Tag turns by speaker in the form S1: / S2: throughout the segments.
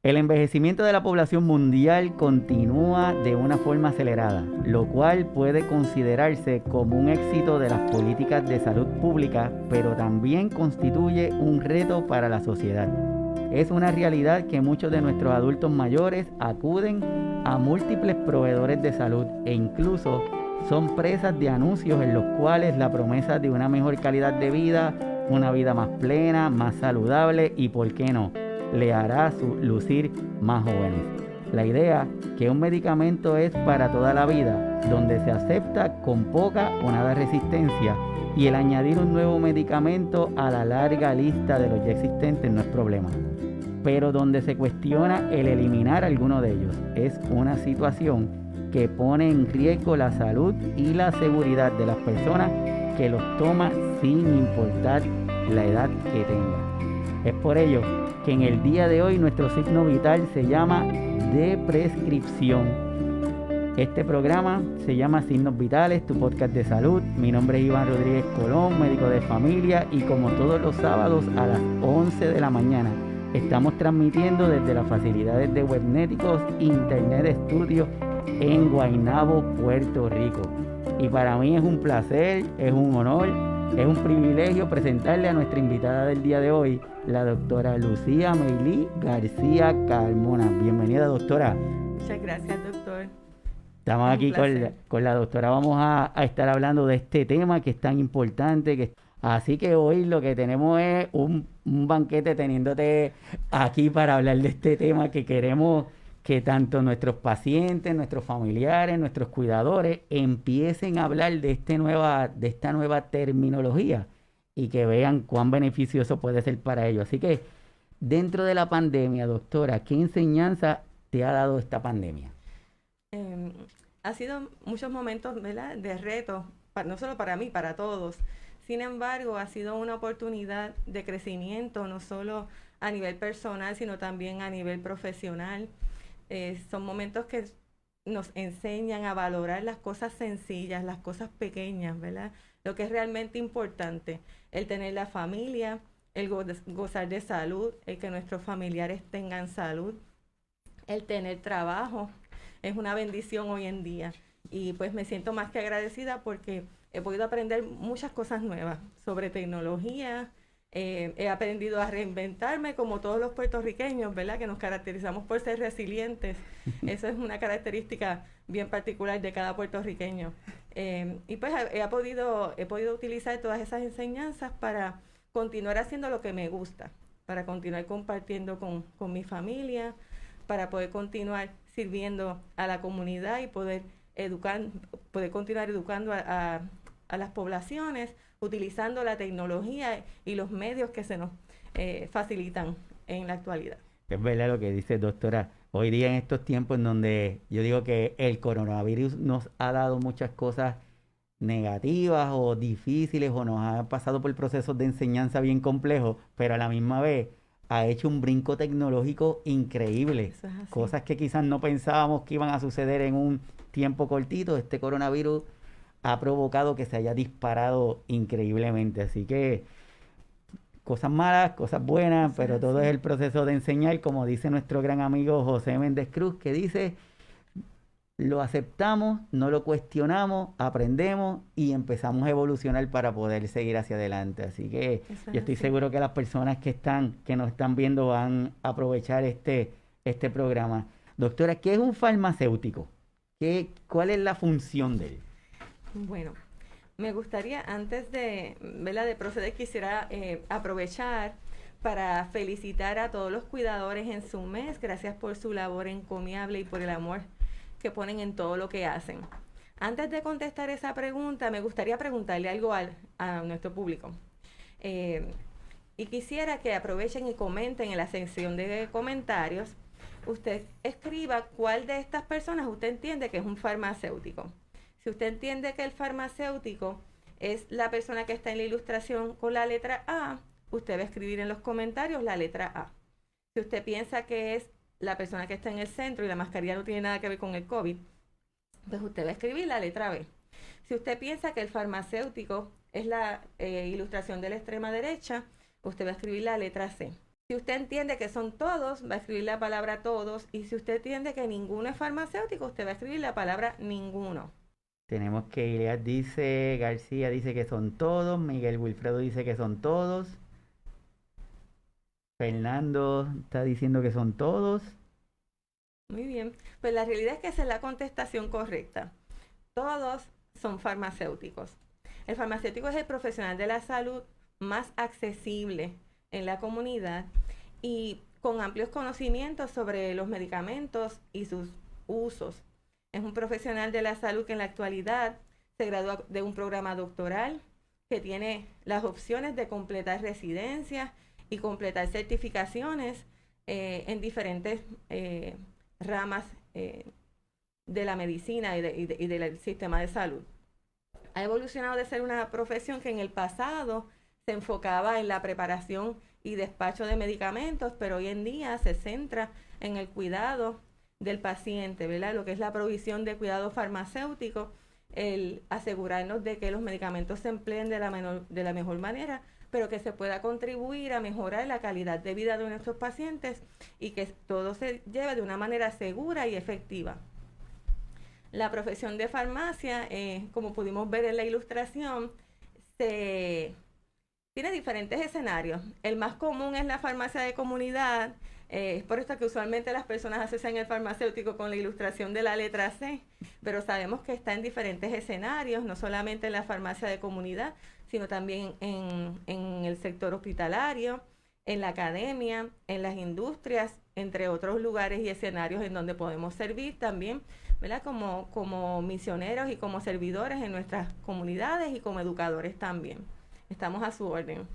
S1: El envejecimiento de la población mundial continúa de una forma acelerada, lo cual puede considerarse como un éxito de las políticas de salud pública, pero también constituye un reto para la sociedad. Es una realidad que muchos de nuestros adultos mayores acuden a múltiples proveedores de salud e incluso son presas de anuncios en los cuales la promesa de una mejor calidad de vida, una vida más plena, más saludable y, ¿por qué no?, le hará lucir más jóvenes. La idea que un medicamento es para toda la vida, donde se acepta con poca o nada resistencia, y el añadir un nuevo medicamento a la larga lista de los ya existentes no es problema. Pero donde se cuestiona el eliminar alguno de ellos es una situación que pone en riesgo la salud y la seguridad de las personas que los toma sin importar la edad que tengan. Es por ello que en el día de hoy nuestro signo vital se llama de prescripción. Este programa se llama Signos Vitales, tu podcast de salud. Mi nombre es Iván Rodríguez Colón, médico de familia, y como todos los sábados a las 11 de la mañana estamos transmitiendo desde las facilidades de Webnéticos Internet Studio en Guaynabo, Puerto Rico. Y para mí es un placer, es un honor, es un privilegio presentarle a nuestra invitada del día de hoy, la doctora Lucía Meilí García Carmona. Bienvenida, doctora.
S2: Muchas gracias, doctor.
S1: Estamos aquí con la doctora. Vamos a estar hablando de este tema que es tan importante. Así que hoy lo que tenemos es un banquete teniéndote aquí para hablar de este tema que queremos que tanto nuestros pacientes, nuestros familiares, nuestros cuidadores empiecen a hablar de esta nueva terminología y que vean cuán beneficioso puede ser para ellos. Así que dentro de la pandemia, doctora, ¿qué enseñanza te ha dado esta pandemia?
S2: Ha sido muchos momentos, ¿verdad?, de reto, no solo para mí, para todos. Sin embargo, ha sido una oportunidad de crecimiento, no solo a nivel personal, sino también a nivel profesional. Son momentos que nos enseñan a valorar las cosas sencillas, las cosas pequeñas, ¿verdad? Lo que es realmente importante, el tener la familia, el gozar de salud, el que nuestros familiares tengan salud, el tener trabajo. Es una bendición hoy en día y pues me siento más que agradecida porque he podido aprender muchas cosas nuevas sobre tecnología. He aprendido a reinventarme como todos los puertorriqueños, ¿verdad?, que nos caracterizamos por ser resilientes. Eso es una característica bien particular de cada puertorriqueño. Y pues he podido utilizar todas esas enseñanzas para continuar haciendo lo que me gusta, para continuar compartiendo con mi familia, para poder continuar sirviendo a la comunidad y poder continuar educando a las poblaciones, utilizando la tecnología y los medios que se nos facilitan en la actualidad.
S1: Es verdad lo que dice, doctora. Hoy día, en estos tiempos en donde yo digo que el coronavirus nos ha dado muchas cosas negativas o difíciles, o nos ha pasado por procesos de enseñanza bien complejos, pero a la misma vez ha hecho un brinco tecnológico increíble.
S2: Eso es así.
S1: Cosas que quizás no pensábamos que iban a suceder en un tiempo cortito. Este coronavirus ha provocado que se haya disparado increíblemente. Así que cosas malas, cosas buenas,
S2: Eso
S1: pero
S2: es
S1: todo
S2: así.
S1: es el proceso de enseñar, como dice nuestro gran amigo José Méndez Cruz, que dice: lo aceptamos, no lo cuestionamos, aprendemos y empezamos a evolucionar para poder seguir hacia adelante. Así que
S2: Eso
S1: yo
S2: es
S1: estoy
S2: así.
S1: seguro que las personas que nos están viendo van a aprovechar este programa. Doctora, ¿qué es un farmacéutico? ¿Cuál es la función de él?
S2: Bueno, me gustaría, antes de, ¿verdad?, de proceder, quisiera aprovechar para felicitar a todos los cuidadores en su mes. Gracias por su labor encomiable y por el amor que ponen en todo lo que hacen. Antes de contestar esa pregunta, me gustaría preguntarle algo a nuestro público. Y quisiera que aprovechen y comenten en la sección de comentarios. Usted escriba cuál de estas personas usted entiende que es un farmacéutico. Si usted entiende que el farmacéutico es la persona que está en la ilustración con la letra A, usted va a escribir en los comentarios la letra A. Si usted piensa que es la persona que está en el centro y la mascarilla no tiene nada que ver con el COVID, pues usted va a escribir la letra B. Si usted piensa que el farmacéutico es la ilustración de la extrema derecha, usted va a escribir la letra C. Si usted entiende que son todos, va a escribir la palabra todos. Y si usted entiende que ninguno es farmacéutico, usted va a escribir la palabra ninguno.
S1: Tenemos que Ileas dice, García dice que son todos, Miguel Wilfredo dice que son todos, Fernando está diciendo que son todos.
S2: Muy bien. Pues la realidad es que esa es la contestación correcta. Todos son farmacéuticos. El farmacéutico es el profesional de la salud más accesible en la comunidad y con amplios conocimientos sobre los medicamentos y sus usos. Es un profesional de la salud que en la actualidad se gradúa de un programa doctoral, que tiene las opciones de completar residencias y completar certificaciones en diferentes ramas de la medicina y del sistema de salud. Ha evolucionado de ser una profesión que en el pasado se enfocaba en la preparación y despacho de medicamentos, pero hoy en día se centra en el cuidado del paciente, ¿verdad? Lo que es la provisión de cuidado farmacéutico, el asegurarnos de que los medicamentos se empleen de la mejor manera, pero que se pueda contribuir a mejorar la calidad de vida de nuestros pacientes y que todo se lleve de una manera segura y efectiva. La profesión de farmacia, como pudimos ver en la ilustración, tiene diferentes escenarios. El más común es la farmacia de comunidad. Es por esto que usualmente las personas asocian el farmacéutico con la ilustración de la letra C, pero sabemos que está en diferentes escenarios, no solamente en la farmacia de comunidad, sino también en el sector hospitalario, en la academia, en las industrias, entre otros lugares y escenarios en donde podemos servir también, ¿verdad? Como misioneros y como servidores en nuestras comunidades y como educadores también. Estamos a su orden.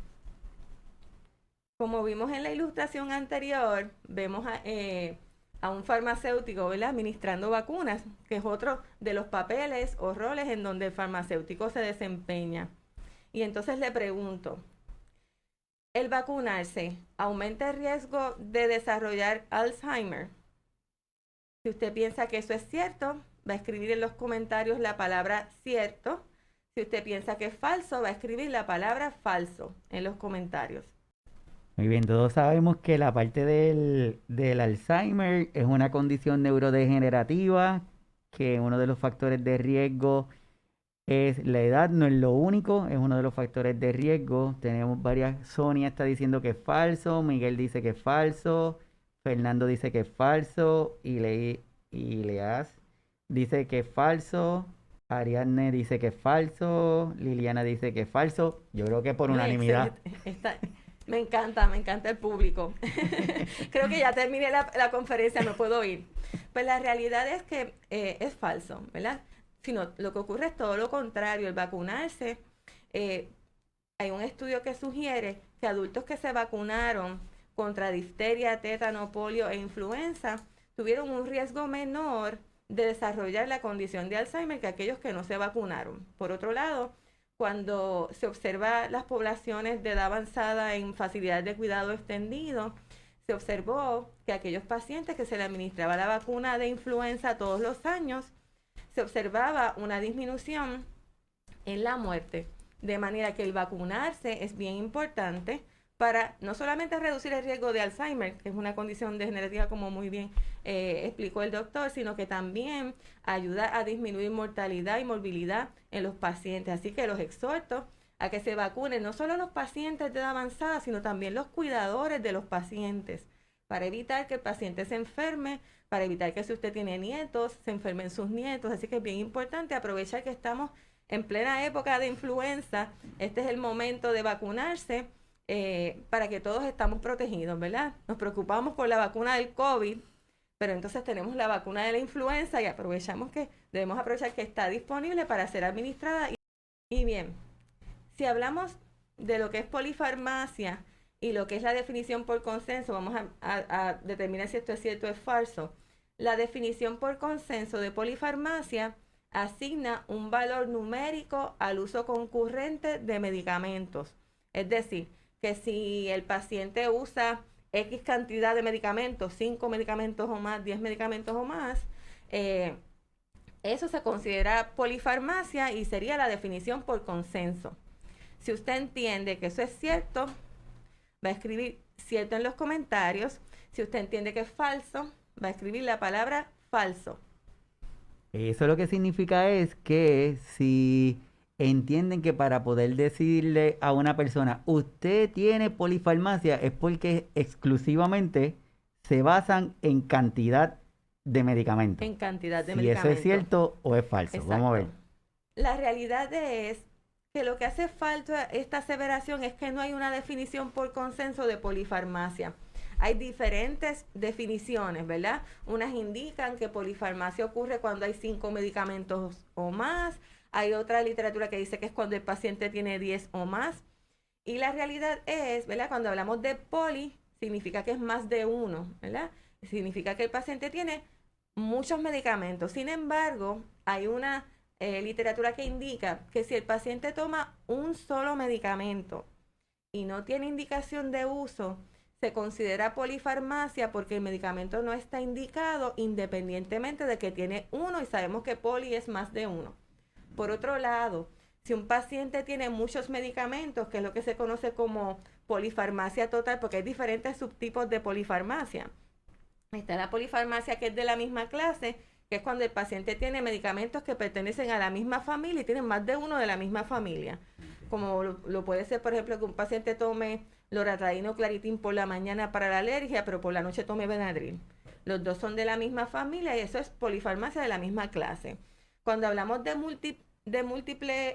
S2: Como vimos en la ilustración anterior, vemos a un farmacéutico, ¿verdad?, administrando vacunas, que es otro de los papeles o roles en donde el farmacéutico se desempeña. Y entonces le pregunto, ¿el vacunarse aumenta el riesgo de desarrollar Alzheimer? Si usted piensa que eso es cierto, va a escribir en los comentarios la palabra cierto. Si usted piensa que es falso, va a escribir la palabra falso en los comentarios.
S1: Muy bien, todos sabemos que la parte del Alzheimer es una condición neurodegenerativa, que uno de los factores de riesgo es la edad, no es lo único, es uno de los factores de riesgo. Tenemos varias, Sonia está diciendo que es falso, Miguel dice que es falso, Fernando dice que es falso, Ileas dice que es falso, Ariadne dice que es falso, Liliana dice que es falso. Yo creo que por unanimidad.
S2: Me encanta el público. Creo que ya terminé la conferencia, no puedo ir. Pues la realidad es que es falso, ¿verdad? Sino lo que ocurre es todo lo contrario. El vacunarse, hay un estudio que sugiere que adultos que se vacunaron contra difteria, tétano, polio e influenza tuvieron un riesgo menor de desarrollar la condición de Alzheimer que aquellos que no se vacunaron. Por otro lado, cuando se observa las poblaciones de edad avanzada en facilidades de cuidado extendido, se observó que aquellos pacientes que se le administraba la vacuna de influenza todos los años, se observaba una disminución en la muerte. De manera que el vacunarse es bien importante para no solamente reducir el riesgo de Alzheimer, que es una condición degenerativa como muy bien explicó el doctor, sino que también ayuda a disminuir mortalidad y morbilidad en los pacientes. Así que los exhorto a que se vacunen no solo los pacientes de edad avanzada, sino también los cuidadores de los pacientes, para evitar que el paciente se enferme, para evitar que si usted tiene nietos, se enfermen sus nietos. Así que es bien importante aprovechar que estamos en plena época de influenza. Este es el momento de vacunarse para que todos estamos protegidos, ¿verdad? Nos preocupamos por la vacuna del COVID, pero entonces tenemos la vacuna de la influenza y debemos aprovechar que está disponible para ser administrada. Y bien, si hablamos de lo que es polifarmacia y lo que es la definición por consenso, vamos a determinar si esto es cierto o es falso. La definición por consenso de polifarmacia asigna un valor numérico al uso concurrente de medicamentos. Es decir, que si el paciente usa X cantidad de medicamentos, 5 medicamentos o más, 10 medicamentos o más, eso se considera polifarmacia y sería la definición por consenso. Si usted entiende que eso es cierto, va a escribir cierto en los comentarios. Si usted entiende que es falso, va a escribir la palabra falso.
S1: Eso lo que significa es que si entienden que para poder decirle a una persona, usted tiene polifarmacia, es porque exclusivamente se basan en cantidad de medicamentos.
S2: En cantidad de
S1: Si
S2: medicamentos.
S1: eso es cierto o es falso.
S2: Exacto.
S1: Vamos a ver.
S2: La realidad es que lo que hace falta esta aseveración es que no hay una definición por consenso de polifarmacia. Hay diferentes definiciones, ¿verdad? Unas indican que polifarmacia ocurre cuando hay 5 medicamentos o más. Hay otra literatura que dice que es cuando el paciente tiene 10 o más. Y la realidad es, ¿verdad? Cuando hablamos de poli, significa que es más de uno, ¿verdad? Significa que el paciente tiene muchos medicamentos. Sin embargo, hay una literatura que indica que si el paciente toma un solo medicamento y no tiene indicación de uso, se considera polifarmacia porque el medicamento no está indicado independientemente de que tiene uno, y sabemos que poli es más de uno. Por otro lado, si un paciente tiene muchos medicamentos, que es lo que se conoce como polifarmacia total, porque hay diferentes subtipos de polifarmacia. Está la polifarmacia que es de la misma clase, que es cuando el paciente tiene medicamentos que pertenecen a la misma familia y tienen más de uno de la misma familia. Como lo puede ser, por ejemplo, que un paciente tome loratadina o claritin por la mañana para la alergia, pero por la noche tome Benadryl. Los dos son de la misma familia y eso es polifarmacia de la misma clase. Cuando hablamos de múltiples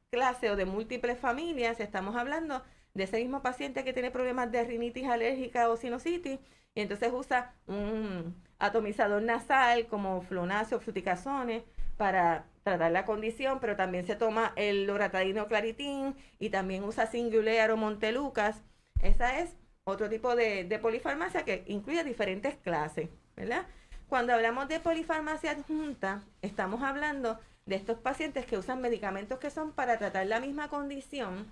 S2: clases o de múltiples familias, estamos hablando de ese mismo paciente que tiene problemas de rinitis alérgica o sinusitis, y entonces usa un atomizador nasal como Flonase o Fluticasone para tratar la condición, pero también se toma el loratadina o claritin y también usa Singulair o Montelukast. Esa es otro tipo de polifarmacia que incluye diferentes clases, ¿verdad? Cuando hablamos de polifarmacia adjunta, estamos hablando de estos pacientes que usan medicamentos que son para tratar la misma condición,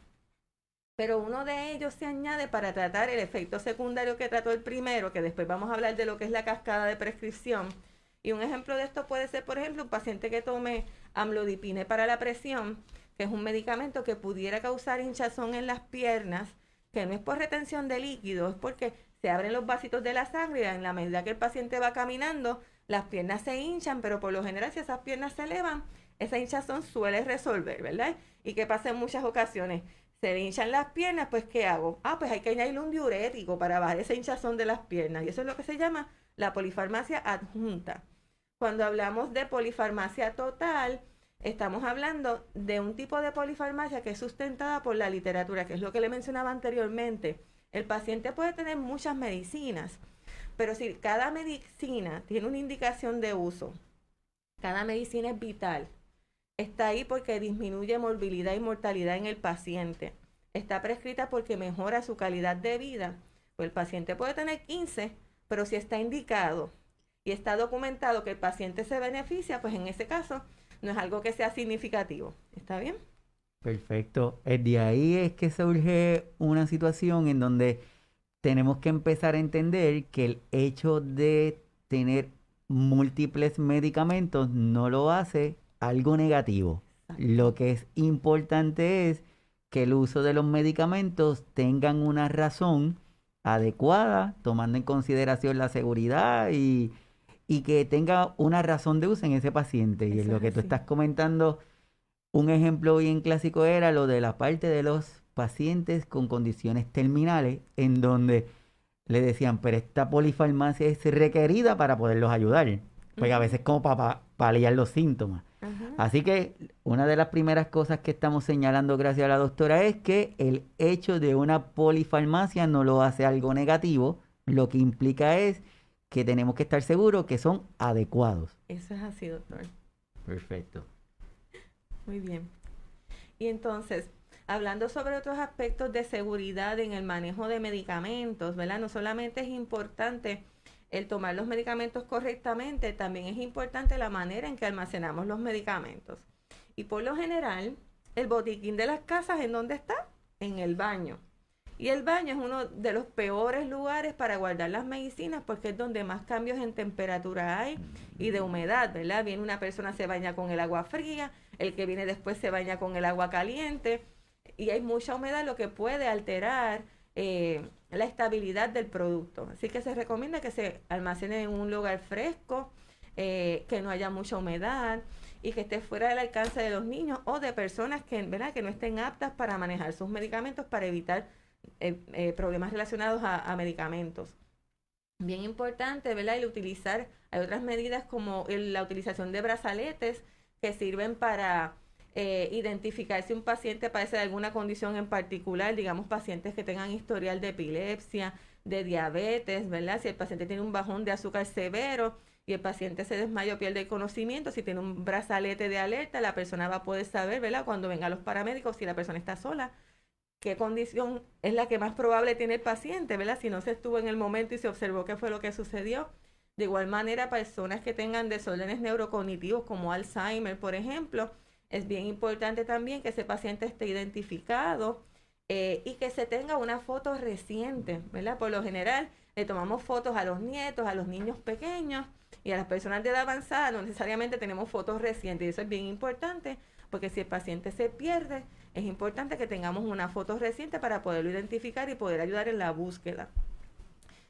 S2: pero uno de ellos se añade para tratar el efecto secundario que trató el primero, que después vamos a hablar de lo que es la cascada de prescripción. Y un ejemplo de esto puede ser, por ejemplo, un paciente que tome amlodipine para la presión, que es un medicamento que pudiera causar hinchazón en las piernas, que no es por retención de líquido, es porque se abren los vasitos de la sangre y en la medida que el paciente va caminando, las piernas se hinchan, pero por lo general si esas piernas se elevan, esa hinchazón suele resolver, ¿verdad? ¿Y qué pasa en muchas ocasiones? Se le hinchan las piernas, pues ¿qué hago? Pues hay que añadirle un diurético para bajar esa hinchazón de las piernas. Y eso es lo que se llama la polifarmacia adjunta. Cuando hablamos de polifarmacia total, estamos hablando de un tipo de polifarmacia que es sustentada por la literatura, que es lo que le mencionaba anteriormente. El paciente puede tener muchas medicinas, pero si cada medicina tiene una indicación de uso, cada medicina es vital, está ahí porque disminuye morbilidad y mortalidad en el paciente, está prescrita porque mejora su calidad de vida, pues el paciente puede tener 15, pero si está indicado y está documentado que el paciente se beneficia, pues en ese caso no es algo que sea significativo. ¿Está bien?
S1: Perfecto. De ahí es que surge una situación en donde tenemos que empezar a entender que el hecho de tener múltiples medicamentos no lo hace algo negativo. Lo que es importante es que el uso de los medicamentos tengan una razón adecuada, tomando en consideración la seguridad y que tenga una razón de uso en ese paciente. Y en lo que tú estás comentando, un ejemplo bien clásico era lo de la parte de los pacientes con condiciones terminales, en donde le decían, pero esta polifarmacia es requerida para poderlos ayudar, porque a veces como para paliar los síntomas. Así que una de las primeras cosas que estamos señalando gracias a la doctora es que el hecho de una polifarmacia no lo hace algo negativo, lo que implica es que tenemos que estar seguros que son adecuados.
S2: Eso es así, doctor.
S1: Perfecto.
S2: Muy bien. Y entonces, hablando sobre otros aspectos de seguridad en el manejo de medicamentos, ¿verdad? No solamente es importante el tomar los medicamentos correctamente, también es importante la manera en que almacenamos los medicamentos. Y por lo general, el botiquín de las casas, ¿en dónde está? En el baño. Y el baño es uno de los peores lugares para guardar las medicinas porque es donde más cambios en temperatura hay y de humedad, ¿verdad? Viene una persona, se baña con el agua fría, el que viene después se baña con el agua caliente y hay mucha humedad, lo que puede alterar la estabilidad del producto. Así que se recomienda que se almacene en un lugar fresco, que no haya mucha humedad y que esté fuera del alcance de los niños o de personas que, ¿verdad?, que no estén aptas para manejar sus medicamentos para evitar problemas relacionados a medicamentos. Bien importante, ¿verdad? Hay otras medidas como la utilización de brazaletes que sirven para identificar si un paciente padece de alguna condición en particular, digamos pacientes que tengan historial de epilepsia, de diabetes, ¿verdad? Si el paciente tiene un bajón de azúcar severo y el paciente se desmaya o pierde el conocimiento, si tiene un brazalete de alerta, la persona va a poder saber, ¿verdad? Cuando vengan los paramédicos, si la persona está sola, qué condición es la que más probable tiene el paciente, ¿verdad? Si no se estuvo en el momento y se observó qué fue lo que sucedió. De igual manera, personas que tengan desórdenes neurocognitivos como Alzheimer, por ejemplo, es bien importante también que ese paciente esté identificado y que se tenga una foto reciente, ¿verdad? Por lo general, le tomamos fotos a los nietos, a los niños pequeños y a las personas de edad avanzada, no necesariamente tenemos fotos recientes. Y eso es bien importante porque si el paciente se pierde, es importante que tengamos una foto reciente para poderlo identificar y poder ayudar en la búsqueda.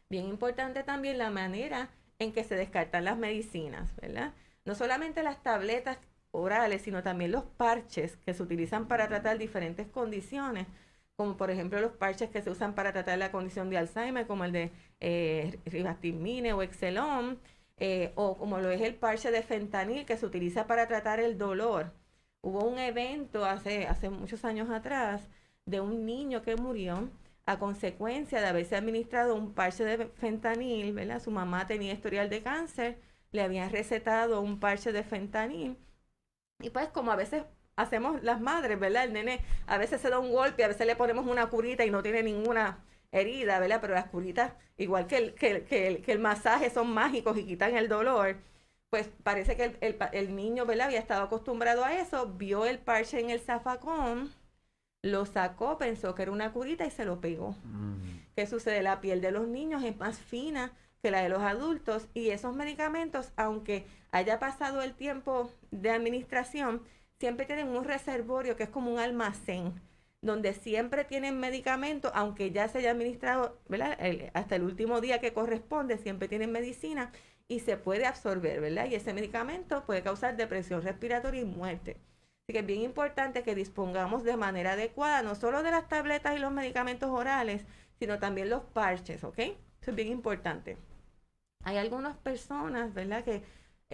S2: Bien importante también la manera en que se descartan las medicinas, ¿verdad? No solamente las tabletas orales, sino también los parches que se utilizan para tratar diferentes condiciones, como por ejemplo los parches que se usan para tratar la condición de Alzheimer, como el de rivastigmine o Exelon, o como lo es el parche de fentanil que se utiliza para tratar el dolor. Hubo un evento hace muchos años atrás de un niño que murió a consecuencia de haberse administrado un parche de fentanil, ¿verdad? Su mamá tenía historial de cáncer, le habían recetado un parche de fentanil. Y pues como a veces hacemos las madres, ¿verdad? El nene a veces se da un golpe, a veces le ponemos una curita y no tiene ninguna herida, ¿verdad? Pero las curitas, igual que el masaje, son mágicos y quitan el dolor. Pues parece que el niño, ¿verdad?, había estado acostumbrado a eso, vio el parche en el zafacón, lo sacó, pensó que era una curita y se lo pegó. ¿Qué sucede? La piel de los niños es más fina que la de los adultos y esos medicamentos, aunque haya pasado el tiempo de administración, siempre tienen un reservorio que es como un almacén, donde siempre tienen medicamentos, aunque ya se haya administrado, ¿verdad?, hasta el último día que corresponde, siempre tienen medicina y se puede absorber, ¿verdad? Y ese medicamento puede causar depresión respiratoria y muerte. Así que es bien importante que dispongamos de manera adecuada, no solo de las tabletas y los medicamentos orales, sino también los parches, ¿ok? Eso es bien importante. Hay algunas personas, ¿verdad?, que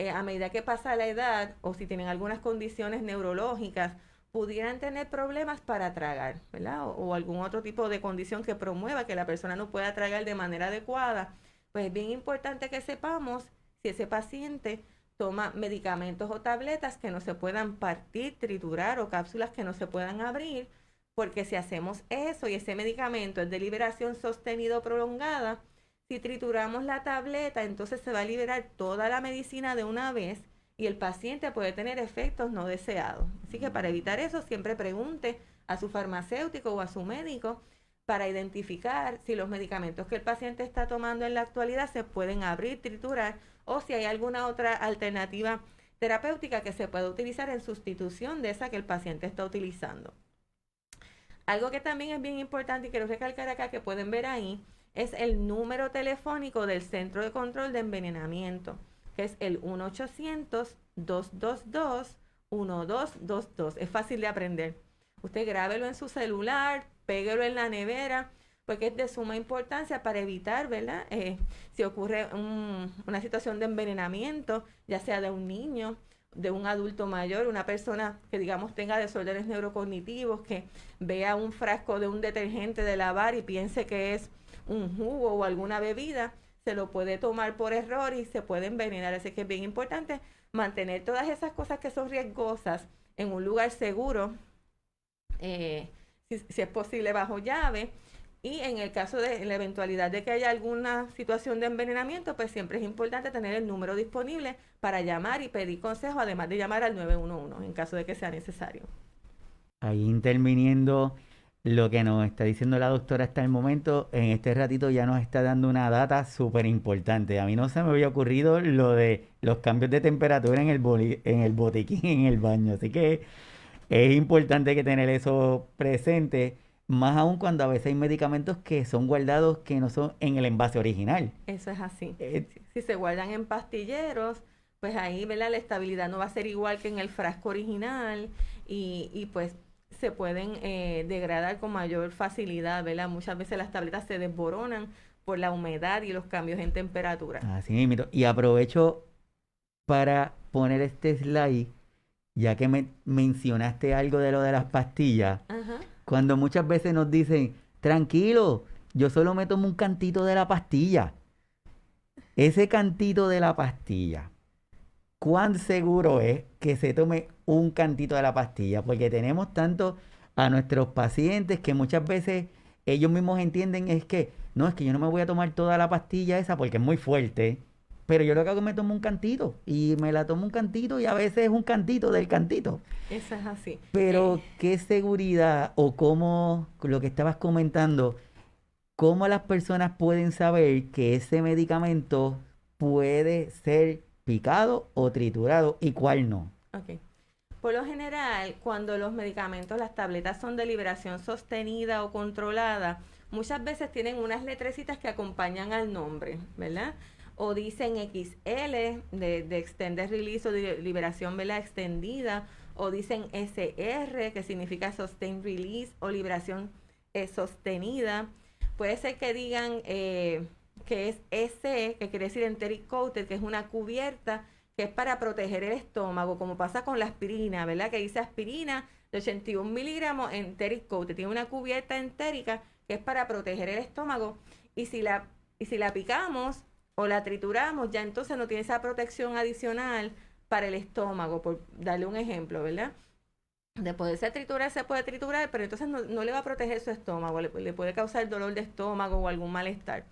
S2: a medida que pasa la edad o si tienen algunas condiciones neurológicas, pudieran tener problemas para tragar, ¿verdad? O algún otro tipo de condición que promueva que la persona no pueda tragar de manera adecuada. Pues es bien importante que sepamos si ese paciente toma medicamentos o tabletas que no se puedan partir, triturar o cápsulas que no se puedan abrir, porque si hacemos eso y ese medicamento es de liberación sostenida o prolongada, si trituramos la tableta, entonces se va a liberar toda la medicina de una vez y el paciente puede tener efectos no deseados. Así que para evitar eso, siempre pregunte a su farmacéutico o a su médico para identificar si los medicamentos que el paciente está tomando en la actualidad se pueden abrir, triturar o si hay alguna otra alternativa terapéutica que se pueda utilizar en sustitución de esa que el paciente está utilizando. Algo que también es bien importante y quiero recalcar acá que pueden ver ahí es el número telefónico del Centro de Control de Envenenamiento, que es el 1-800-222-1222. Es fácil de aprender. Usted grábelo en su celular, péguelo en la nevera, porque es de suma importancia para evitar, ¿verdad? Si ocurre una situación de envenenamiento, ya sea de un niño, de un adulto mayor, una persona que digamos tenga desórdenes neurocognitivos, que vea un frasco de un detergente de lavar y piense que es un jugo o alguna bebida, se lo puede tomar por error y se puede envenenar. Así que es bien importante mantener todas esas cosas que son riesgosas en un lugar seguro, si es posible bajo llave, y en el caso de la eventualidad de que haya alguna situación de envenenamiento, pues siempre es importante tener el número disponible para llamar y pedir consejo, además de llamar al 911 en caso de que sea necesario.
S1: Ahí interviniendo lo que nos está diciendo la doctora hasta el momento, en este ratito ya nos está dando una data súper importante. A mí no se me había ocurrido lo de los cambios de temperatura en el botiquín en el baño, así que es importante que tener eso presente. Más aún cuando a veces hay medicamentos que son guardados que no son en el envase original.
S2: Eso es así.
S1: Eh,
S2: Si se guardan en pastilleros, pues ahí, ¿verdad? La estabilidad no va a ser igual que en el frasco original y pues se pueden degradar con mayor facilidad, ¿verdad? Muchas veces las tabletas se desboronan por la humedad y los cambios en temperatura.
S1: Así mismo. Y aprovecho para poner este slide, ya que me mencionaste algo de lo de las pastillas.
S2: Ajá.
S1: Cuando muchas veces nos dicen, tranquilo, yo solo me tomo un cantito de la pastilla. Ese cantito de la pastilla, ¿cuán seguro es que se tome un cantito de la pastilla? Porque tenemos tanto a nuestros pacientes que muchas veces ellos mismos entienden es que, no, es que yo no me voy a tomar toda la pastilla esa porque es muy fuerte, pero yo lo que hago es me tomo un cantito y me la tomo un cantito y a veces es un cantito del cantito.
S2: Eso es así.
S1: Pero ¿qué seguridad o cómo, lo que estabas comentando, cómo las personas pueden saber que ese medicamento puede ser picado o triturado y cuál no?
S2: Ok. Por lo general, cuando los medicamentos, las tabletas son de liberación sostenida o controlada, muchas veces tienen unas letrecitas que acompañan al nombre, ¿verdad? O dicen XL de Extended Release o de liberación, ¿verdad? Extendida, o dicen SR, que significa Sustained Release o liberación sostenida. Puede ser que digan que es EC, que quiere decir Enteric Coated, que es una cubierta que es para proteger el estómago, como pasa con la aspirina, ¿verdad? Que dice aspirina de 81 miligramos enteric coated, tiene una cubierta entérica que es para proteger el estómago y si la picamos o la trituramos, ya entonces no tiene esa protección adicional para el estómago, por darle un ejemplo, ¿verdad? De poderse triturar, se puede triturar, pero entonces no le va a proteger su estómago, le puede causar dolor de estómago o algún malestar.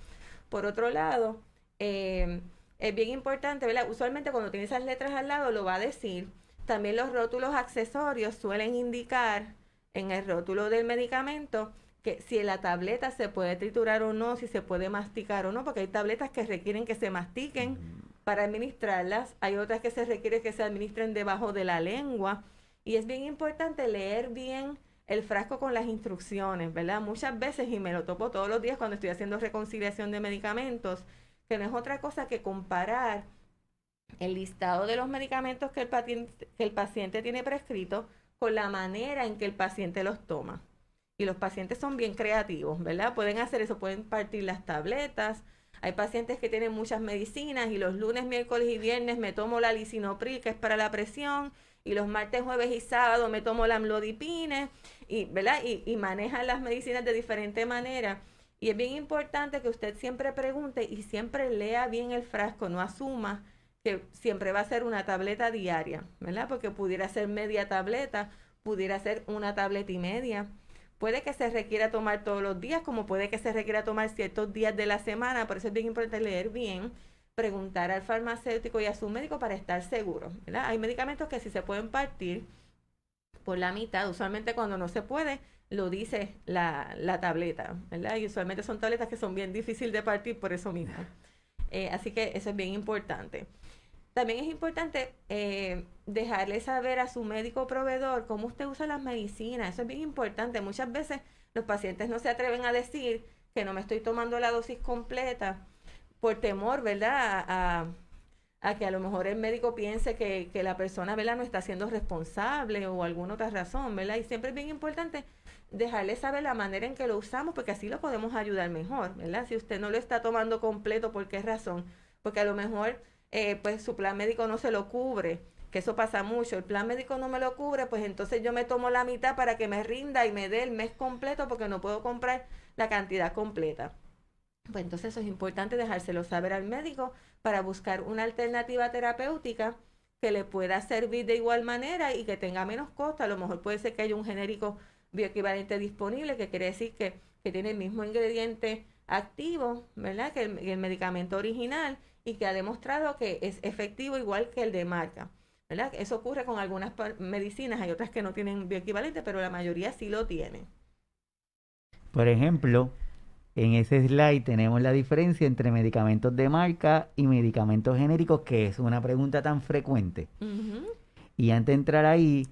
S2: Por otro lado, es bien importante, ¿verdad? Usualmente cuando tiene esas letras al lado lo va a decir. También los rótulos accesorios suelen indicar en el rótulo del medicamento que si la tableta se puede triturar o no, si se puede masticar o no, porque hay tabletas que requieren que se mastiquen para administrarlas, hay otras que se requiere que se administren debajo de la lengua y es bien importante leer bien el frasco con las instrucciones, ¿verdad? Muchas veces, y me lo topo todos los días cuando estoy haciendo reconciliación de medicamentos, que no es otra cosa que comparar el listado de los medicamentos que el paciente tiene prescrito con la manera en que el paciente los toma. Y los pacientes son bien creativos, ¿verdad? Pueden hacer eso, pueden partir las tabletas. Hay pacientes que tienen muchas medicinas y los lunes, miércoles y viernes me tomo la lisinopril, que es para la presión, y los martes, jueves y sábado me tomo la amlodipine, y, ¿verdad? Y manejan las medicinas de diferente manera. Y es bien importante que usted siempre pregunte y siempre lea bien el frasco, no asuma que siempre va a ser una tableta diaria, ¿verdad? Porque pudiera ser media tableta, pudiera ser una tableta y media. Puede que se requiera tomar todos los días, como puede que se requiera tomar ciertos días de la semana, por eso es bien importante leer bien, preguntar al farmacéutico y a su médico para estar seguro, ¿verdad? Hay medicamentos que sí se pueden partir por la mitad, usualmente cuando no se puede, lo dice la tableta, ¿verdad? Y usualmente son tabletas que son bien difíciles de partir por eso mismo. Así que eso es bien importante. También es importante dejarle saber a su médico proveedor cómo usted usa las medicinas. Eso es bien importante. Muchas veces los pacientes no se atreven a decir que no me estoy tomando la dosis completa por temor, ¿verdad? A que a lo mejor el médico piense que la persona, ¿verdad?, no está siendo responsable o alguna otra razón, ¿verdad? Y siempre es bien importante dejarle saber la manera en que lo usamos porque así lo podemos ayudar mejor, ¿verdad? Si usted no lo está tomando completo, ¿por qué razón? Porque a lo mejor pues su plan médico no se lo cubre, que eso pasa mucho, el plan médico no me lo cubre, pues entonces yo me tomo la mitad para que me rinda y me dé el mes completo porque no puedo comprar la cantidad completa. Pues entonces eso es importante dejárselo saber al médico para buscar una alternativa terapéutica que le pueda servir de igual manera y que tenga menos costo. A lo mejor puede ser que haya un genérico bioequivalente disponible, que quiere decir que tiene el mismo ingrediente activo, ¿verdad?, que el medicamento original y que ha demostrado que es efectivo igual que el de marca, ¿verdad? Eso ocurre con algunas medicinas, hay otras que no tienen bioequivalente, pero la mayoría sí lo tienen.
S1: Por ejemplo, en ese slide tenemos la diferencia entre medicamentos de marca y medicamentos genéricos, que es una pregunta tan frecuente.
S2: Uh-huh.
S1: Y antes de entrar ahí,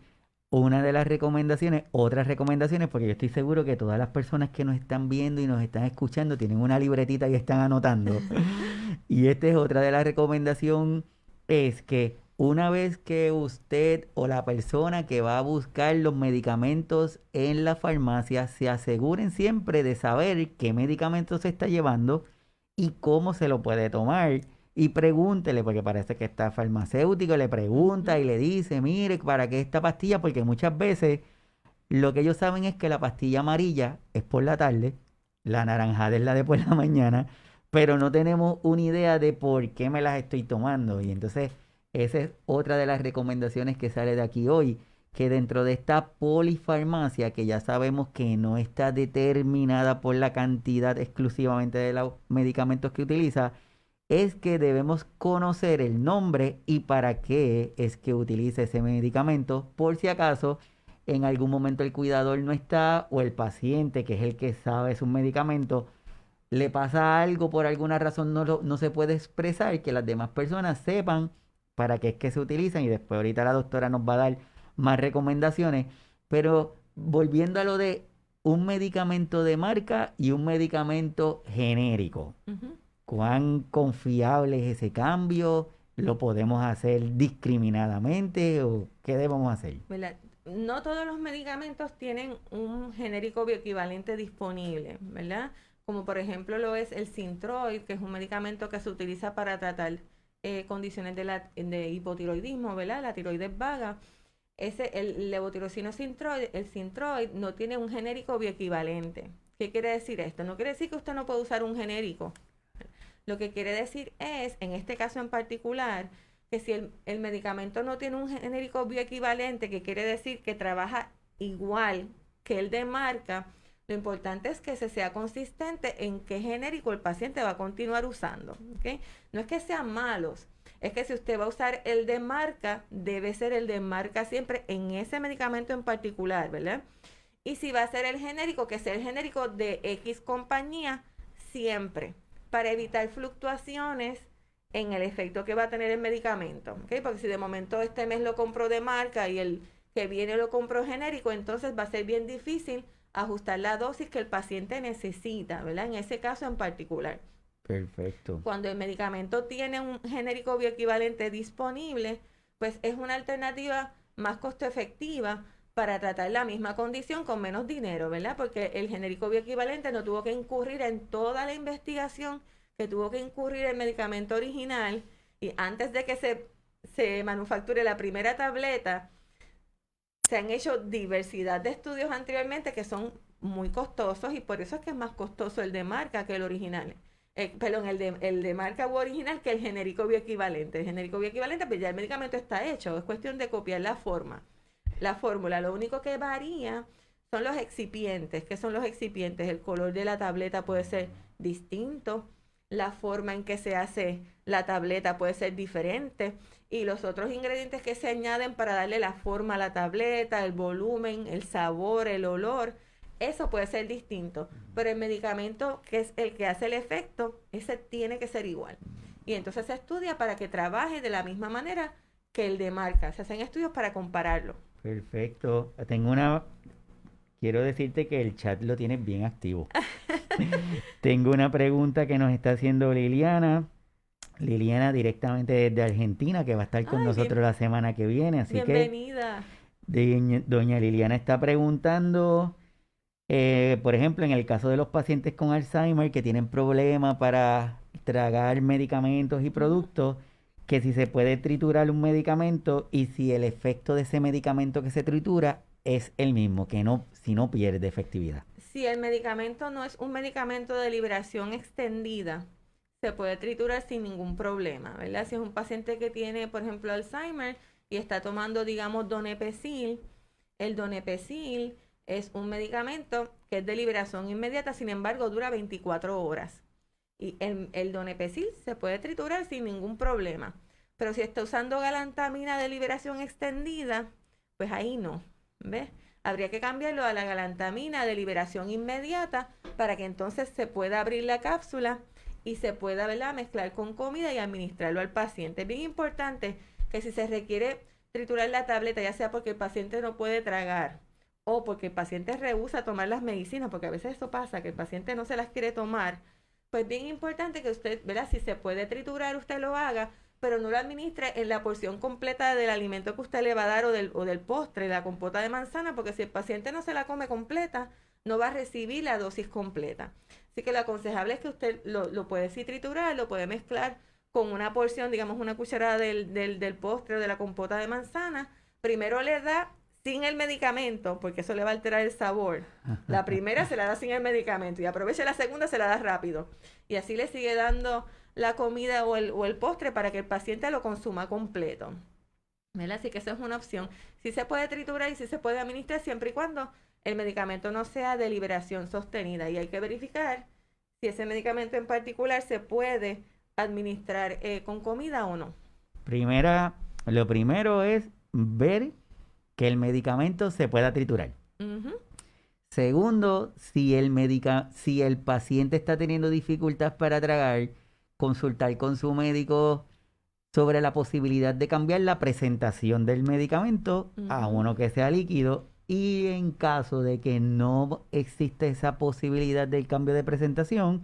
S1: una de las recomendaciones, otras recomendaciones, porque yo estoy seguro que todas las personas que nos están viendo y nos están escuchando tienen una libretita y están anotando. Y esta es otra de las recomendaciones, es que una vez que usted o la persona que va a buscar los medicamentos en la farmacia se aseguren siempre de saber qué medicamento se está llevando y cómo se lo puede tomar. Y pregúntele, porque parece que está farmacéutico, le pregunta y le dice, mire, ¿para qué esta pastilla? Porque muchas veces lo que ellos saben es que la pastilla amarilla es por la tarde, la naranjada es la de por la mañana, pero no tenemos una idea de por qué me las estoy tomando. Y entonces, esa es otra de las recomendaciones que sale de aquí hoy, que dentro de esta polifarmacia, que ya sabemos que no está determinada por la cantidad exclusivamente de los medicamentos que utiliza, es que debemos conocer el nombre y para qué es que utiliza ese medicamento, por si acaso en algún momento el cuidador no está o el paciente, que es el que sabe su medicamento, le pasa algo por alguna razón, no se puede expresar, que las demás personas sepan para qué es que se utilizan y después ahorita la doctora nos va a dar más recomendaciones. Pero volviendo a lo de un medicamento de marca y un medicamento genérico,
S2: Ujú.
S1: ¿cuán confiable es ese cambio? ¿Lo podemos hacer discriminadamente o qué debemos hacer?
S2: ¿Verdad? No todos los medicamentos tienen un genérico bioequivalente disponible, ¿verdad? Como por ejemplo lo es el Synthroid, que es un medicamento que se utiliza para tratar condiciones de hipotiroidismo, ¿verdad? La tiroides vaga. El levotirocino Synthroid, el Synthroid no tiene un genérico bioequivalente. ¿Qué quiere decir esto? No quiere decir que usted no puede usar un genérico. Lo que quiere decir es, en este caso en particular, que si el medicamento no tiene un genérico bioequivalente, que quiere decir que trabaja igual que el de marca, lo importante es que se sea consistente en qué genérico el paciente va a continuar usando. ¿Okay? No es que sean malos, es que si usted va a usar el de marca, debe ser el de marca siempre en ese medicamento en particular, ¿verdad? Y si va a ser el genérico, que sea el genérico de X compañía siempre, para evitar fluctuaciones en el efecto que va a tener el medicamento, ¿okay? Porque si de momento este mes lo compro de marca y el que viene lo compro genérico, entonces va a ser bien difícil ajustar la dosis que el paciente necesita, ¿verdad? En ese caso en particular.
S1: Perfecto.
S2: Cuando el medicamento tiene un genérico bioequivalente disponible, pues es una alternativa más costo efectiva para tratar la misma condición con menos dinero, ¿verdad? Porque el genérico bioequivalente no tuvo que incurrir en toda la investigación que tuvo que incurrir el medicamento original y antes de que se manufacture la primera tableta, se han hecho diversidad de estudios anteriormente que son muy costosos y por eso es que es más costoso el de marca que el original. Perdón, el de marca u original que el genérico bioequivalente. El genérico bioequivalente, pues ya el medicamento está hecho, es cuestión de copiar la fórmula. Lo único que varía son los excipientes. ¿Qué son los excipientes? El color de la tableta puede ser distinto, la forma en que se hace la tableta puede ser diferente y los otros ingredientes que se añaden para darle la forma a la tableta, el volumen, el sabor, el olor, eso puede ser distinto, pero el medicamento que es el que hace el efecto, ese tiene que ser igual. Y entonces se estudia para que trabaje de la misma manera que el de marca. Se hacen estudios para compararlo.
S1: Perfecto. Quiero decirte que el chat lo tienes bien activo. Tengo una pregunta que nos está haciendo Liliana. Liliana directamente desde Argentina, que va a estar con
S2: Ay,
S1: nosotros la semana que viene. Así que
S2: bienvenida.
S1: doña Liliana está preguntando, por ejemplo, en el caso de los pacientes con Alzheimer que tienen problemas para tragar medicamentos y productos, que si se puede triturar un medicamento y si el efecto de ese medicamento que se tritura es el mismo, que no, si no pierde efectividad.
S2: Si el medicamento no es un medicamento de liberación extendida, se puede triturar sin ningún problema, ¿verdad? Si es un paciente que tiene, por ejemplo, Alzheimer y está tomando, digamos, Donepezil, el Donepezil es un medicamento que es de liberación inmediata, sin embargo, dura 24 horas. Y el Donepezil se puede triturar sin ningún problema. Pero si está usando galantamina de liberación extendida, pues ahí no, ¿ves? Habría que cambiarlo a la galantamina de liberación inmediata para que entonces se pueda abrir la cápsula y se pueda, ¿verdad?, mezclar con comida y administrarlo al paciente. Es bien importante que si se requiere triturar la tableta, ya sea porque el paciente no puede tragar o porque el paciente rehúsa tomar las medicinas, porque a veces eso pasa, que el paciente no se las quiere tomar, pues bien importante que usted, ¿verdad? Si se puede triturar, usted lo haga, pero no lo administre en la porción completa del alimento que usted le va a dar o del postre, la compota de manzana, porque si el paciente no se la come completa, no va a recibir la dosis completa. Así que lo aconsejable es que usted lo puede sí triturar, lo puede mezclar con una porción, digamos una cucharada del postre o de la compota de manzana. Primero le da sin el medicamento, porque eso le va a alterar el sabor. La primera se la da sin el medicamento y aprovecha la segunda, se la da rápido. Y así le sigue dando la comida o el postre para que el paciente lo consuma completo. ¿Verdad? Así que eso es una opción. Sí se puede triturar y sí se puede administrar siempre y cuando el medicamento no sea de liberación sostenida. Y hay que verificar si ese medicamento en particular se puede administrar con comida o no.
S1: Lo primero es ver que el medicamento se pueda triturar.
S2: Uh-huh.
S1: Segundo, si el paciente está teniendo dificultad para tragar, consultar con su médico sobre la posibilidad de cambiar la presentación del medicamento a uno que sea líquido, y en caso de que no existe esa posibilidad del cambio de presentación,